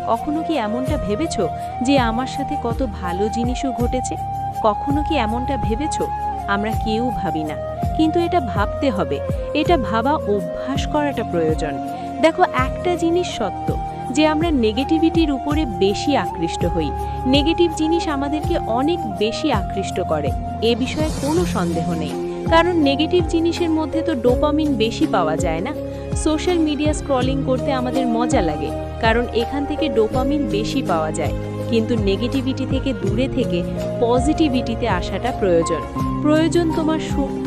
A: কখনো কি এমনটা ভেবেছো যে আমার সাথে কত ভালো জিনিসও ঘটেছে? কখনো কি এমনটা ভেবেছো? আমরা কেউ ভাবি না, কিন্তু এটা ভাবতে হবে, এটা ভাবা অভ্যাস করাটা প্রয়োজন। দেখো, একটা জিনিস সত্য
B: যে আমরা নেগেটিভিটির উপরে বেশি আকৃষ্ট হই। নেগেটিভ জিনিস আমাদেরকে অনেক বেশি আকৃষ্ট করে, এ বিষয়ে কোনো সন্দেহ নেই। কারণ নেগেটিভ জিনিসের মধ্যে তো ডোপামিন বেশি পাওয়া যায় না। সোশ্যাল মিডিয়া স্ক্রলিং করতে আমাদের মজা লাগে, কারণ এখান থেকে ডোপামিন বেশি পাওয়া যায়। কিন্তু নেগেটিভিটি থেকে দূরে থেকে পজিটিভিটিতে আসাটা প্রয়োজন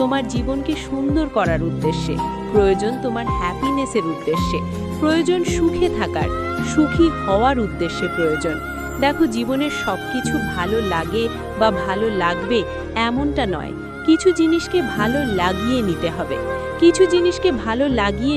B: তোমার জীবনকে সুন্দর করার উদ্দেশ্যে, প্রয়োজন তোমার হ্যাপিনেসের উদ্দেশ্যে, প্রয়োজন সুখে থাকার, সুখী হওয়ার উদ্দেশ্যে প্রয়োজন। দেখো, জীবনের সব কিছু ভালো লাগে বা ভালো লাগবে এমনটা নয়। কিছু জিনিসকে ভালো লাগিয়ে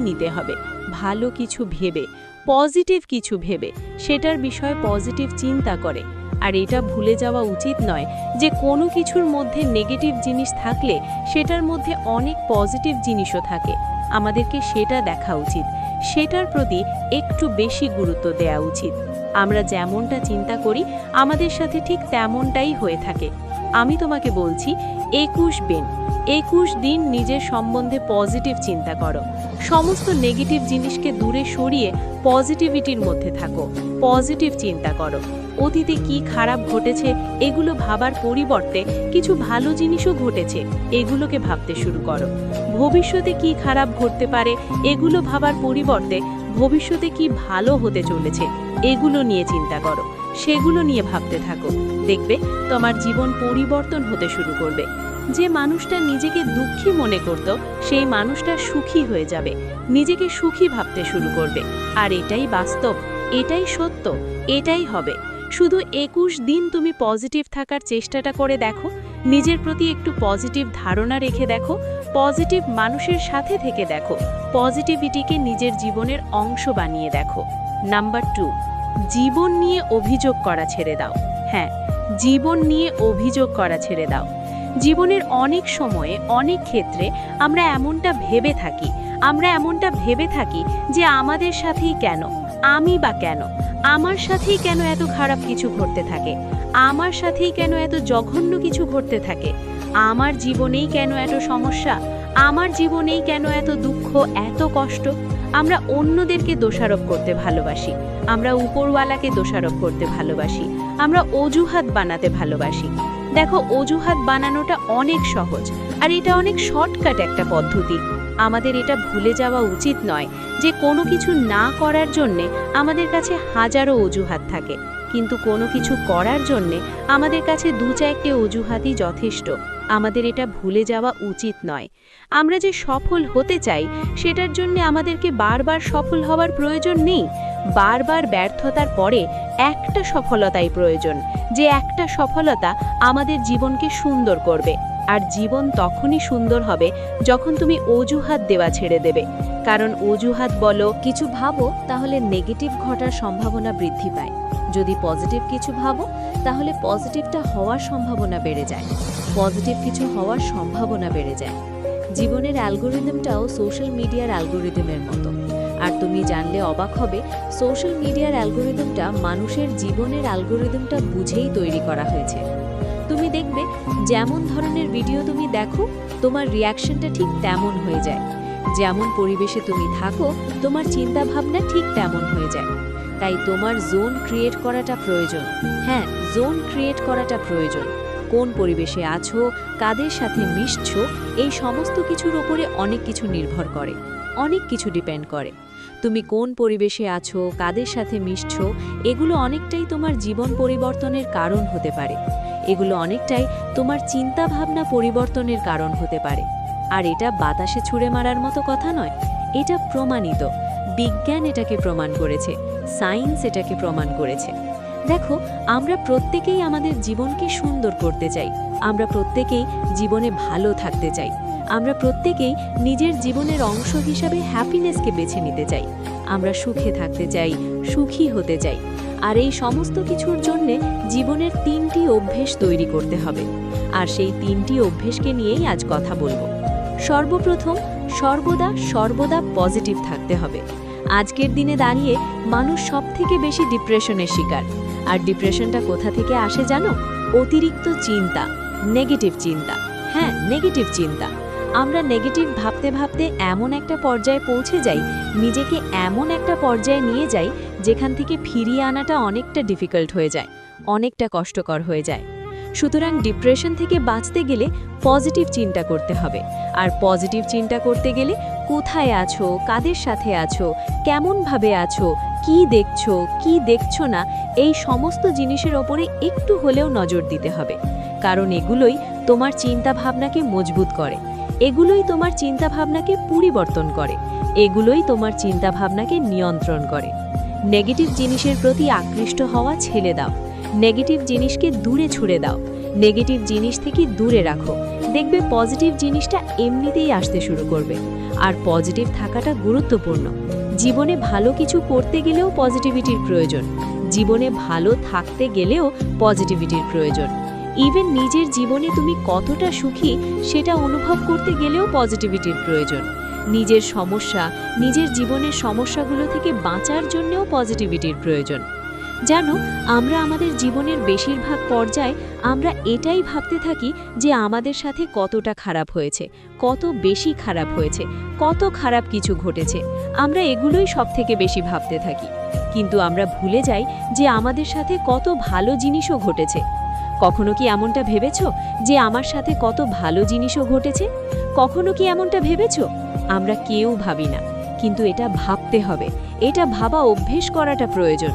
B: নিতে হবে, ভালো কিছু ভেবে, পজিটিভ কিছু ভেবে, সেটার বিষয়ে পজিটিভ চিন্তা করে। আর এটা ভুলে যাওয়া উচিত নয় যে কোনো কিছুর মধ্যে নেগেটিভ জিনিস থাকলে সেটার মধ্যে অনেক পজিটিভ জিনিসও থাকে। আমাদেরকে সেটা দেখা উচিত, সেটার প্রতি একটু বেশি গুরুত্ব দেওয়া উচিত। আমরা যেমনটা চিন্তা করি আমাদের সাথে ঠিক তেমনটাই হয়ে থাকে। আমি তোমাকে বলছি, 21 দিন নিজের সম্বন্ধে পজিটিভ চিন্তা করো। সমস্ত নেগেটিভ জিনিসকে দূরে সরিয়ে পজিটিভিটির মধ্যে থাকো, পজিটিভ চিন্তা করো। অতীতে কি খারাপ ঘটেছে এগুলো ভাবার পরিবর্তে কিছু ভালো জিনিসও ঘটেছে, এগুলোকে ভাবতে শুরু করো। ভবিষ্যতে কি খারাপ ঘটতে পারে এগুলো ভাবার পরিবর্তে ভবিষ্যতে কি ভালো হতে চলেছে এগুলো নিয়ে চিন্তা করো, সেগুলো নিয়ে ভাবতে থাকো। দেখবে তোমার জীবন পরিবর্তন হতে শুরু করবে। যে মানুষটা নিজেকে দুঃখী মনে করত সেই মানুষটা সুখী হয়ে যাবে, নিজেকে সুখী ভাবতে শুরু করবে। আর এটাই বাস্তব, এটাই সত্য, এটাই হবে। শুধু 21 দিন তুমি পজিটিভ থাকার চেষ্টাটা করে দেখো, নিজের প্রতি একটু পজিটিভ ধারণা রেখে দেখো, পজিটিভ মানুষের সাথে থেকে দেখো, পজিটিভিটিকে নিজের জীবনের অংশ বানিয়ে দেখো। নাম্বার 2, জীবন নিয়ে অভিযোগ করা ছেড়ে দাও। হ্যাঁ, জীবন নিয়ে অভিযোগ করা ছেড়ে দাও। জীবনের অনেক সময়ে, অনেক ক্ষেত্রে আমরা এমনটা ভেবে থাকি যে আমাদের সাথেই কেন, আমি বা কেন, আমার সাথেই কেন এত খারাপ কিছু ঘটতে থাকে, আমার সাথেই কেন এত জঘন্য কিছু ঘটতে থাকে, আমার জীবনেই কেন এত সমস্যা, আমার জীবনেই কেন এত দুঃখ, এত কষ্ট। আমরা অন্যদেরকে দোষারোপ করতে ভালোবাসি, আমরা উপরওয়ালাকে দোষারোপ করতে ভালোবাসি, আমরা অজুহাত বানাতে ভালোবাসি। দেখো, অজুহাত বানানোটা অনেক সহজ, আর এটা অনেক শর্টকাট একটা পদ্ধতি। আমাদের এটা ভুলে যাওয়া উচিত নয় যে কোনো কিছু না করার জন্যে আমাদের কাছে হাজারো অজুহাত থাকে, কিন্তু কোনো কিছু করার জন্যে আমাদের কাছে 2-4টে অজুহাতই যথেষ্ট। আমাদের এটা ভুলে যাওয়া উচিত নয়। আমরা যে সফল হতে চাই সেটার জন্য আমাদেরকে বারবার সফল হওয়ার প্রয়োজন নেই। বারবার ব্যর্থতার পরে একটা সফলতাই প্রয়োজন, যে একটা সফলতা আমাদের জীবনকে সুন্দর করবে। আর জীবন তখনই সুন্দর হবে যখন তুমি অজুহাত দেওয়া ছেড়ে দেবে। কারণ অজুহাত বলো,
A: কিছু ভাবো তাহলে নেগেটিভ ঘটার সম্ভাবনা বৃদ্ধি পায়। যদি পজিটিভ কিছু ভাবো তাহলে পজিটিভটা হওয়ার সম্ভাবনা বেড়ে যায়, পজিটিভ কিছু হওয়ার সম্ভাবনা বেড়ে যায়। জীবনের অ্যালগোরিদমটাও সোশ্যাল মিডিয়ার অ্যালগোরিদমের মতো। আর তুমি জানলে অবাক হবে, সোশ্যাল মিডিয়ার অ্যালগোরিদমটা মানুষের জীবনের অ্যালগোরিদমটা বুঝেই তৈরি করা হয়েছে। তুমি দেখবে যেমন ধরনের ভিডিও তুমি দেখো তোমার রিয়াকশনটা ঠিক তেমন হয়ে যায়। যেমন পরিবেশে তুমি থাকো তোমার চিন্তা ভাবনা ঠিক তেমন হয়ে যায়। তাই তোমার জোন ক্রিয়েট করাটা প্রয়োজন। হ্যাঁ, জোন ক্রিয়েট করাটা প্রয়োজন। কোন পরিবেশে আছো, কাদের সাথে মিশছো, এই সমস্ত কিছুর উপরে অনেক কিছু নির্ভর করে, অনেক কিছু ডিপেন্ড করে। তুমি কোন পরিবেশে আছো, কাদের সাথে মিশছো, এগুলো অনেকটাই তোমার জীবন পরিবর্তনের কারণ হতে পারে। এগুলো অনেকটাই তোমার চিন্তা ভাবনা পরিবর্তনের কারণ হতে পারে। আর এটা বাতাসে ছুঁড়ে মারার মতো কথা নয়, এটা প্রমাণিত। বিজ্ঞান এটাকে প্রমাণ করেছে, সায়েন্স এটাকে প্রমাণ করেছে। দেখো, আমরা প্রত্যেকেই আমাদের জীবনকে সুন্দর করতে চাই, আমরা প্রত্যেকেই জীবনে ভালো থাকতে চাই, আমরা প্রত্যেকেই নিজের জীবনের অংশ হিসাবে হ্যাপিনেসকে বেছে নিতে চাই, আমরা সুখে থাকতে চাই, সুখী হতে চাই। আর এই সমস্ত কিছুর জন্যে জীবনের 3টি অভ্যেস তৈরি করতে হবে। আর সেই 3টি অভ্যেসকে নিয়েই আজ কথা বলবো। সর্বপ্রথম, সর্বদা পজিটিভ থাকতে হবে। আজকের দিনে দাঁড়িয়ে মানুষ সবথেকে বেশি ডিপ্রেশনের শিকার। আর ডিপ্রেশনটা কোথা থেকে আসে জানো? অতিরিক্ত চিন্তা, নেগেটিভ চিন্তা। হ্যাঁ, নেগেটিভ চিন্তা। আমরা নেগেটিভ ভাবতে ভাবতে এমন একটা পর্যায়ে পৌঁছে যাই, নিজেকে এমন একটা পর্যায়ে নিয়ে যাই
B: যেখান থেকে ফিরিয়ে আনাটা অনেকটা ডিফিকাল্ট হয়ে যায়, অনেকটা কষ্টকর হয়ে যায়। সুতরাং ডিপ্রেশন থেকে বাঁচতে গেলে পজিটিভ চিন্তা করতে হবে। আর পজিটিভ চিন্তা করতে গেলে কোথায় আছো, কাদের সাথে আছো, কেমনভাবে আছো, কি দেখছো, কি দেখছো না, এই সমস্ত জিনিসের ওপরে একটু হলেও নজর দিতে হবে। কারণ এগুলোই তোমার চিন্তাভাবনাকে মজবুত করে, এগুলোই তোমার চিন্তাভাবনাকে পরিবর্তন করে, এগুলোই তোমার চিন্তাভাবনাকে নিয়ন্ত্রণ করে। নেগেটিভ জিনিসের প্রতি আকৃষ্ট হওয়া ছেড়ে দাও, নেগেটিভ জিনিসকে দূরে ছুড়ে দাও, নেগেটিভ জিনিস থেকে দূরে রাখো। দেখবে পজিটিভ জিনিসটা এমনিতেই আসতে শুরু করবে। আর পজিটিভ থাকাটা গুরুত্বপূর্ণ। জীবনে ভালো কিছু করতে গেলেও পজিটিভিটির প্রয়োজন, জীবনে ভালো থাকতে গেলেও পজিটিভিটির প্রয়োজন। ইভেন নিজের জীবনে তুমি কতটা সুখী সেটা অনুভব করতে গেলেও পজিটিভিটির প্রয়োজন। নিজের সমস্যা, নিজের জীবনের সমস্যাগুলো থেকে বাঁচার জন্যও পজিটিভিটির প্রয়োজন। জানো, আমরা আমাদের জীবনের বেশিরভাগ পর্যায়ে আমরা এটাই ভাবতে থাকি যে আমাদের সাথে কতটা খারাপ হয়েছে, কত বেশি খারাপ হয়েছে, কত খারাপ কিছু ঘটেছে। আমরা এগুলোই সবথেকে বেশি ভাবতে থাকি। কিন্তু আমরা ভুলে যাই যে আমাদের সাথে কত ভালো জিনিসও ঘটেছে। কখনো কি এমনটা ভেবেছো যে আমার সাথে কত ভালো জিনিসও ঘটেছে? কখনো কি এমনটা ভেবেছো? আমরা কেউ ভাবি না, কিন্তু এটা ভাবতে হবে, এটা ভাবা অভ্যেস করাটা প্রয়োজন।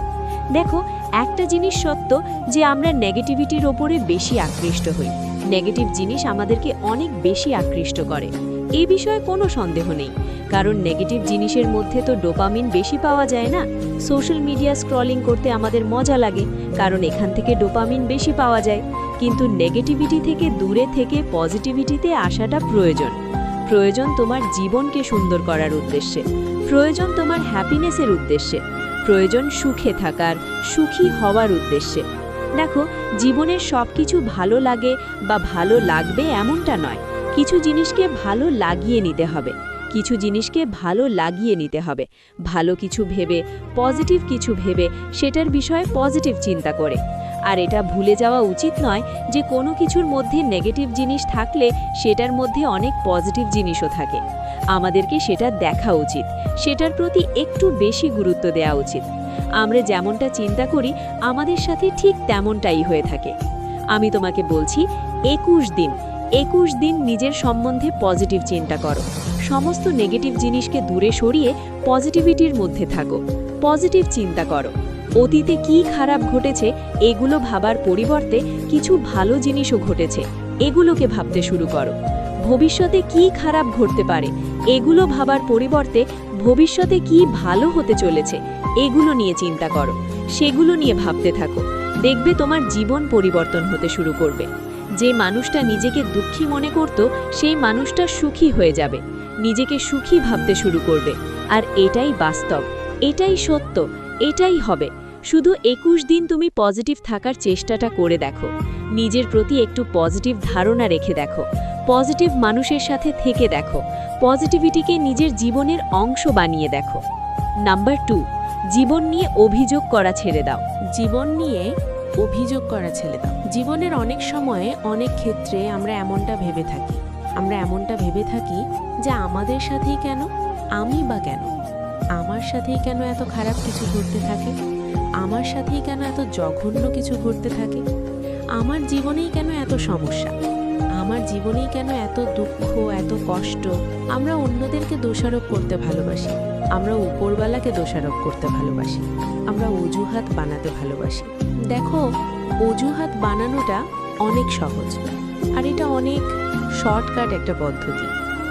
B: দেখো, একটা জিনিস সত্য যে আমরা নেগেটিভিটির ওপরে বেশি আকৃষ্ট হই। নেগেটিভ জিনিস আমাদেরকে অনেক বেশি আকৃষ্ট করে, এই বিষয়ে কোনো সন্দেহ নেই। কারণ নেগেটিভ জিনিসের মধ্যে তো ডোপামিন বেশি পাওয়া যায় না। সোশ্যাল মিডিয়া স্ক্রলিং করতে আমাদের মজা লাগে, কারণ এখান থেকে ডোপামিন বেশি পাওয়া যায়। কিন্তু নেগেটিভিটি থেকে দূরে থেকে পজিটিভিটিতে আসাটা প্রয়োজন। প্রয়োজন তোমার জীবনকে সুন্দর করার উদ্দেশ্যে, প্রয়োজন তোমার হ্যাপিনেসের উদ্দেশ্যে, প্রয়োজন সুখে থাকার, সুখী হওয়ার উদ্দেশ্যে। দেখো, জীবনের সব কিছু ভালো লাগে বা ভালো লাগবে এমনটা নয়। কিছু জিনিসকে ভালো লাগিয়ে নিতে হবে, কিছু জিনিসকে ভালো লাগিয়ে নিতে হবে। ভালো কিছু ভেবে, পজিটিভ কিছু ভেবে, সেটার বিষয়ে পজিটিভ চিন্তা করে। আর এটা ভুলে যাওয়া উচিত নয় যে কোনো কিছুর মধ্যে নেগেটিভ জিনিস থাকলে সেটার মধ্যে অনেক পজিটিভ জিনিসও থাকে। আমাদেরকে সেটা দেখা উচিত, সেটার প্রতি একটু বেশি গুরুত্ব দেওয়া উচিত। আমরা যেমনটা চিন্তা করি আমাদের সাথে ঠিক তেমনটাই হয়ে থাকে। আমি তোমাকে বলছি, 21 দিন নিজের সম্বন্ধে পজিটিভ চিন্তা করো। সমস্ত নেগেটিভ জিনিসকে দূরে সরিয়ে পজিটিভিটির মধ্যে থাকো, পজিটিভ চিন্তা করো। অতীতে কি খারাপ ঘটেছে এগুলো ভাবার পরিবর্তে কিছু ভালো জিনিসও ঘটেছে, এগুলোকে ভাবতে শুরু করো। ভবিষ্যতে কি খারাপ ঘটতে পারে এগুলো ভাবার পরিবর্তে ভবিষ্যতে কি ভালো হতে চলেছে এগুলো নিয়ে চিন্তা করো, সেগুলো নিয়ে ভাবতে থাকো। দেখবে তোমার জীবন পরিবর্তন হতে শুরু করবে। যে মানুষটা নিজেকে দুঃখী মনে করত সেই মানুষটা সুখী হয়ে যাবে, নিজেকে সুখী ভাবতে শুরু করবে। আর এটাই বাস্তব, এটাই সত্য, এটাই হবে। শুধু 21 দিন তুমি পজিটিভ থাকার চেষ্টাটা করে দেখো, নিজের প্রতি একটু পজিটিভ ধারণা রেখে দেখো, পজিটিভ মানুষের সাথে থেকে দেখো, পজিটিভিটিকে নিজের জীবনের অংশ বানিয়ে দেখো। নাম্বার 2, জীবন নিয়ে অভিযোগ করা ছেড়ে দাও।
A: জীবন নিয়ে অভিযোগ করা ছেড়ে দাও। জীবনের অনেক সময়ে, অনেক ক্ষেত্রে আমরা এমনটা ভেবে থাকি যে আমাদের সাথেই কেন, আমি বা কেন, আমার সাথেই কেন এত খারাপ কিছু ঘটতে থাকে, আমার সাথেই কেন এত জঘন্য কিছু ঘটতে থাকে, আমার জীবনেই কেন এত সমস্যা, আমার জীবনেই কেন এত দুঃখ, এত কষ্ট। আমরা অন্যদেরকে দোষারোপ করতে ভালোবাসি, আমরা উপরওয়ালাকে দোষারোপ করতে ভালোবাসি, আমরা অজুহাত বানাতে ভালোবাসি। দেখো, অজুহাত বানানোটা অনেক সহজ, আর এটা অনেক শর্টকাট একটা পদ্ধতি।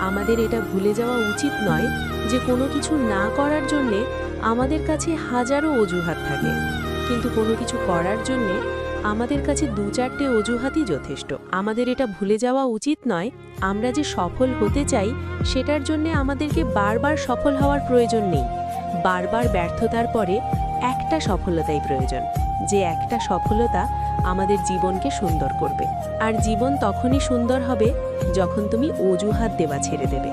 A: আমাদের এটা ভুলে যাওয়া উচিত নয় যে কোনো কিছু না করার জন্যে আমাদের কাছে হাজারো অজুহাত থাকে, কিন্তু কোনো কিছু করার জন্যে আমাদের কাছে 2-4টে অজুহাতই যথেষ্ট। আমাদের এটা ভুলে যাওয়া উচিত নয়, আমরা যে সফল হতে চাই সেটার জন্যে আমাদেরকে বারবার সফল হওয়ার প্রয়োজন নেই। বারবার ব্যর্থতার পরে একটা সফলতাই প্রয়োজন, যে একটা সফলতা আমাদের জীবনকে সুন্দর করবে। আর জীবন তখনই সুন্দর হবে যখন তুমি অজুহাত দেওয়া ছেড়ে দেবে।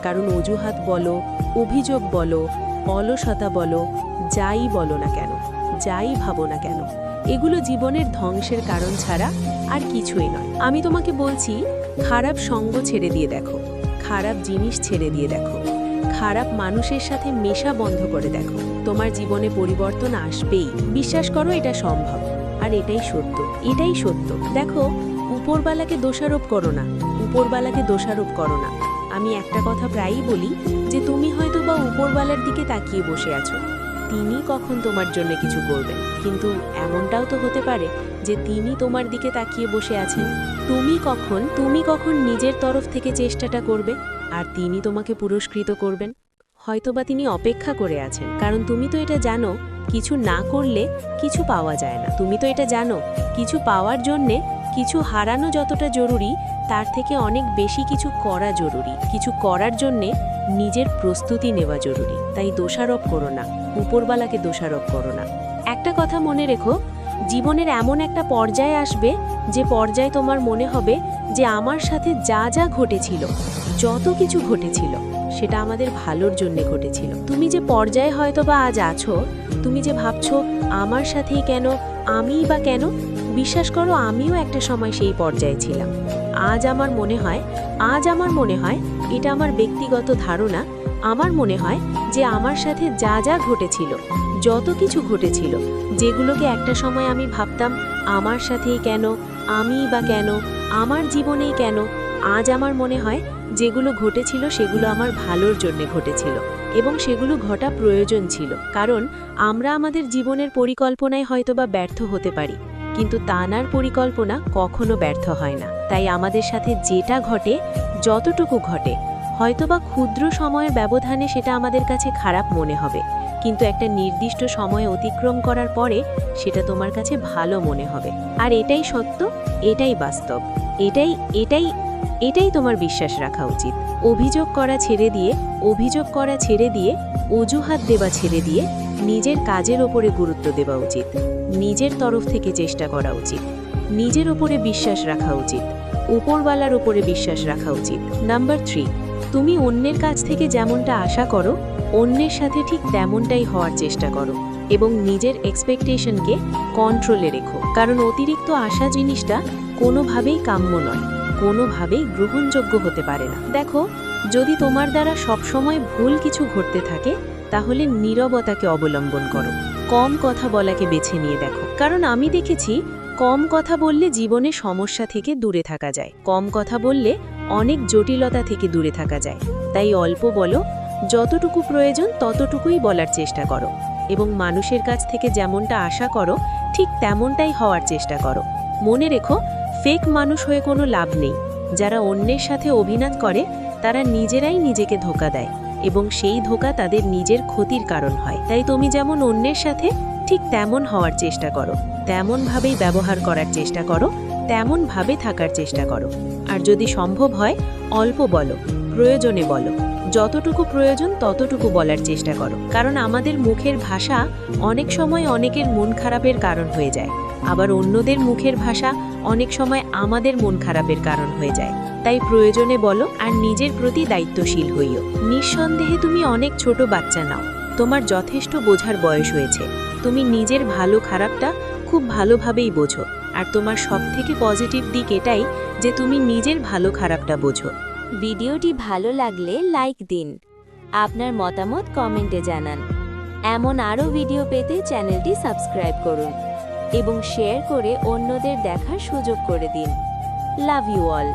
A: কারণ অজুহাত বলো, অভিযোগ বলো, অলসতা বলো, যাই বলো না কেন, যাই ভাবো না কেন, এগুলো জীবনের ধ্বংসের কারণ ছাড়া আর কিছুই নয়। আমি তোমাকে বলছি, খারাপ সঙ্গ ছেড়ে দিয়ে দেখো, খারাপ জিনিস ছেড়ে দিয়ে দেখো,
B: খারাপ মানুষের সাথে মেশা বন্ধ করে দেখো, তোমার জীবনে পরিবর্তন আসবেই। বিশ্বাস করো, এটা সম্ভব। আর এটাই সত্য, এটাই সত্য। দেখো, উপরবালাকে দোষারোপ করো না, উপরবালাকে দোষারোপ করো না। আমি একটা কথা প্রায়ই বলি যে তুমি হয়তো বা উপরবালার দিকে তাকিয়ে বসে আছো, তিনি কখন তোমার জন্য কিছু করবেন, কিন্তু এমনটাও তো হতে পারে যে তিনি তোমার দিকে তাকিয়ে বসে আছেন। তুমি কখন নিজের তরফ থেকে চেষ্টাটা করবে আর তিনি তোমাকে পুরস্কৃত করবেন। হয়তোবা তিনি অপেক্ষা করে আছেন, কারণ তুমি তো এটা জানো কিছু না করলে কিছু পাওয়া যায় না। তুমি তো এটা জানো কিছু পাওয়ার জন্যে কিছু হারানো যতটা জরুরি, তার থেকে অনেক বেশি কিছু করা জরুরি। কিছু করার জন্যে নিজের প্রস্তুতি নেওয়া জরুরি। তাই দোষারোপ করো না, উপরবালাকে দোষারোপ করো না। একটা কথা মনে রেখো, জীবনের এমন একটা পর্যায়ে আসবে যে পর্যায়ে তোমার মনে হবে যে আমার সাথে যা যা ঘটেছিল, যত কিছু ঘটেছিল, সেটা আমাদের ভালোর জন্যে ঘটেছিল। তুমি যে পর্যায়ে হয়তোবা আজ আছো, তুমি যে ভাবছো আমার সাথেই কেন, আমিই বা কেন, বিশ্বাস করো আমিও একটা সময় সেই পর্যায়ে ছিলাম। আজ আমার মনে হয় এটা আমার ব্যক্তিগত ধারণা, আমার মনে হয় যে আমার সাথে যা যা ঘটেছিল, যত কিছু ঘটেছিল, যেগুলোকে একটা সময় আমি ভাবতাম আমার সাথেই কেন, আমিই বা কেন, আমার জীবনেই কেন, আজ আমার মনে হয় যেগুলো ঘটেছিল সেগুলো আমার ভালোর জন্য ঘটেছিল এবং সেগুলো ঘটা প্রয়োজন ছিল। কারণ আমরা আমাদের জীবনের পরিকল্পনায় হয়তোবা ব্যর্থ হতে পারি, কিন্তু তানার পরিকল্পনা কখনো ব্যর্থ হয় না। তাই আমাদের সাথে যেটা ঘটে, যতটুকু ঘটে, হয়তোবা ক্ষুদ্র সময়ের ব্যবধানে সেটা আমাদের কাছে খারাপ মনে হবে, কিন্তু একটা নির্দিষ্ট সময় অতিক্রম করার পরে সেটা তোমার কাছে ভালো মনে হবে। আর এটাই সত্য, এটাই বাস্তব, এটাই তোমার বিশ্বাস রাখা উচিত। অভিযোগ করা ছেড়ে দিয়ে অজুহাত দেওয়া ছেড়ে দিয়ে নিজের কাজের ওপরে গুরুত্ব দেওয়া উচিত, নিজের তরফ থেকে চেষ্টা করা উচিত, নিজের ওপরে বিশ্বাস রাখা উচিত, উপরওয়ালার ওপরে বিশ্বাস রাখা উচিত। নাম্বার 3, তুমি অন্যের কাছ থেকে যেমনটা আশা করো, অন্যের সাথে ঠিক তেমনটাই হওয়ার চেষ্টা করো এবং নিজের এক্সপেকটেশনকে কন্ট্রোলে রেখো। কারণ অতিরিক্ত আশা জিনিসটা কোনোভাবেই কাম্য নয়, কোনোভাবেই গ্রহণযোগ্য হতে পারে না। দেখো, যদি তোমার দ্বারা সবসময় ভুল কিছু ঘটতে থাকে, তাহলে নীরবতাকে অবলম্বন করো, কম কথা বলাকে বেছে নিয়ে দেখো। কারণ আমি দেখেছি কম কথা বললে জীবনে সমস্যা থেকে দূরে থাকা যায়, কম কথা বললে অনেক জটিলতা থেকে দূরে থাকা যায়। তাই অল্প বলো, যতটুকু প্রয়োজন ততটুকুই বলার চেষ্টা করো এবং মানুষের কাছ থেকে যেমনটা আশা করো ঠিক তেমনটাই হওয়ার চেষ্টা করো। মনে রেখো, ফেক মানুষ হয়ে কোনো লাভ নেই। যারা অন্যের সাথে অভিনয় করে তারা নিজেরাই নিজেকে ধোঁকা দেয় এবং সেই ধোঁকা তাদের নিজের ক্ষতির কারণ হয়। তাই তুমি যেমন অন্যের সাথে ঠিক তেমন হওয়ার চেষ্টা করো, তেমনভাবেই ব্যবহার করার চেষ্টা করো, তেমনভাবে থাকার চেষ্টা করো। আর যদি সম্ভব হয় অল্প বলো, প্রয়োজনে বলো, যতটুকু প্রয়োজন ততটুকু বলার চেষ্টা করো। কারণ আমাদের মুখের ভাষা অনেক সময় অনেকের মন খারাপের কারণ হয়ে যায়, আবার অন্যদের মুখের ভাষা অনেক সময় আমাদের মন খারাপের কারণ হয়ে যায়। তাই প্রয়োজনে বলো আর নিজের প্রতি দায়িত্বশীল হইও। নিঃসন্দেহে তুমি অনেক ছোট বাচ্চা নাও, তোমার যথেষ্ট বোঝার বয়স হয়েছে। তুমি নিজের ভালো খারাপটা খুব ভালোভাবেই বোঝো, আর তোমার সবথেকে পজিটিভ দিক এটাই যে তুমি নিজের ভালো খারাপটা বোঝো।
C: ভিডিওটি ভালো লাগলে লাইক দিন, আপনার মতামত কমেন্টে জানান। এমন আরও ভিডিও পেতে চ্যানেলটি সাবস্ক্রাইব করুন এবং শেয়ার করে অন্যদের দেখার সুযোগ করে দিন। Love you all.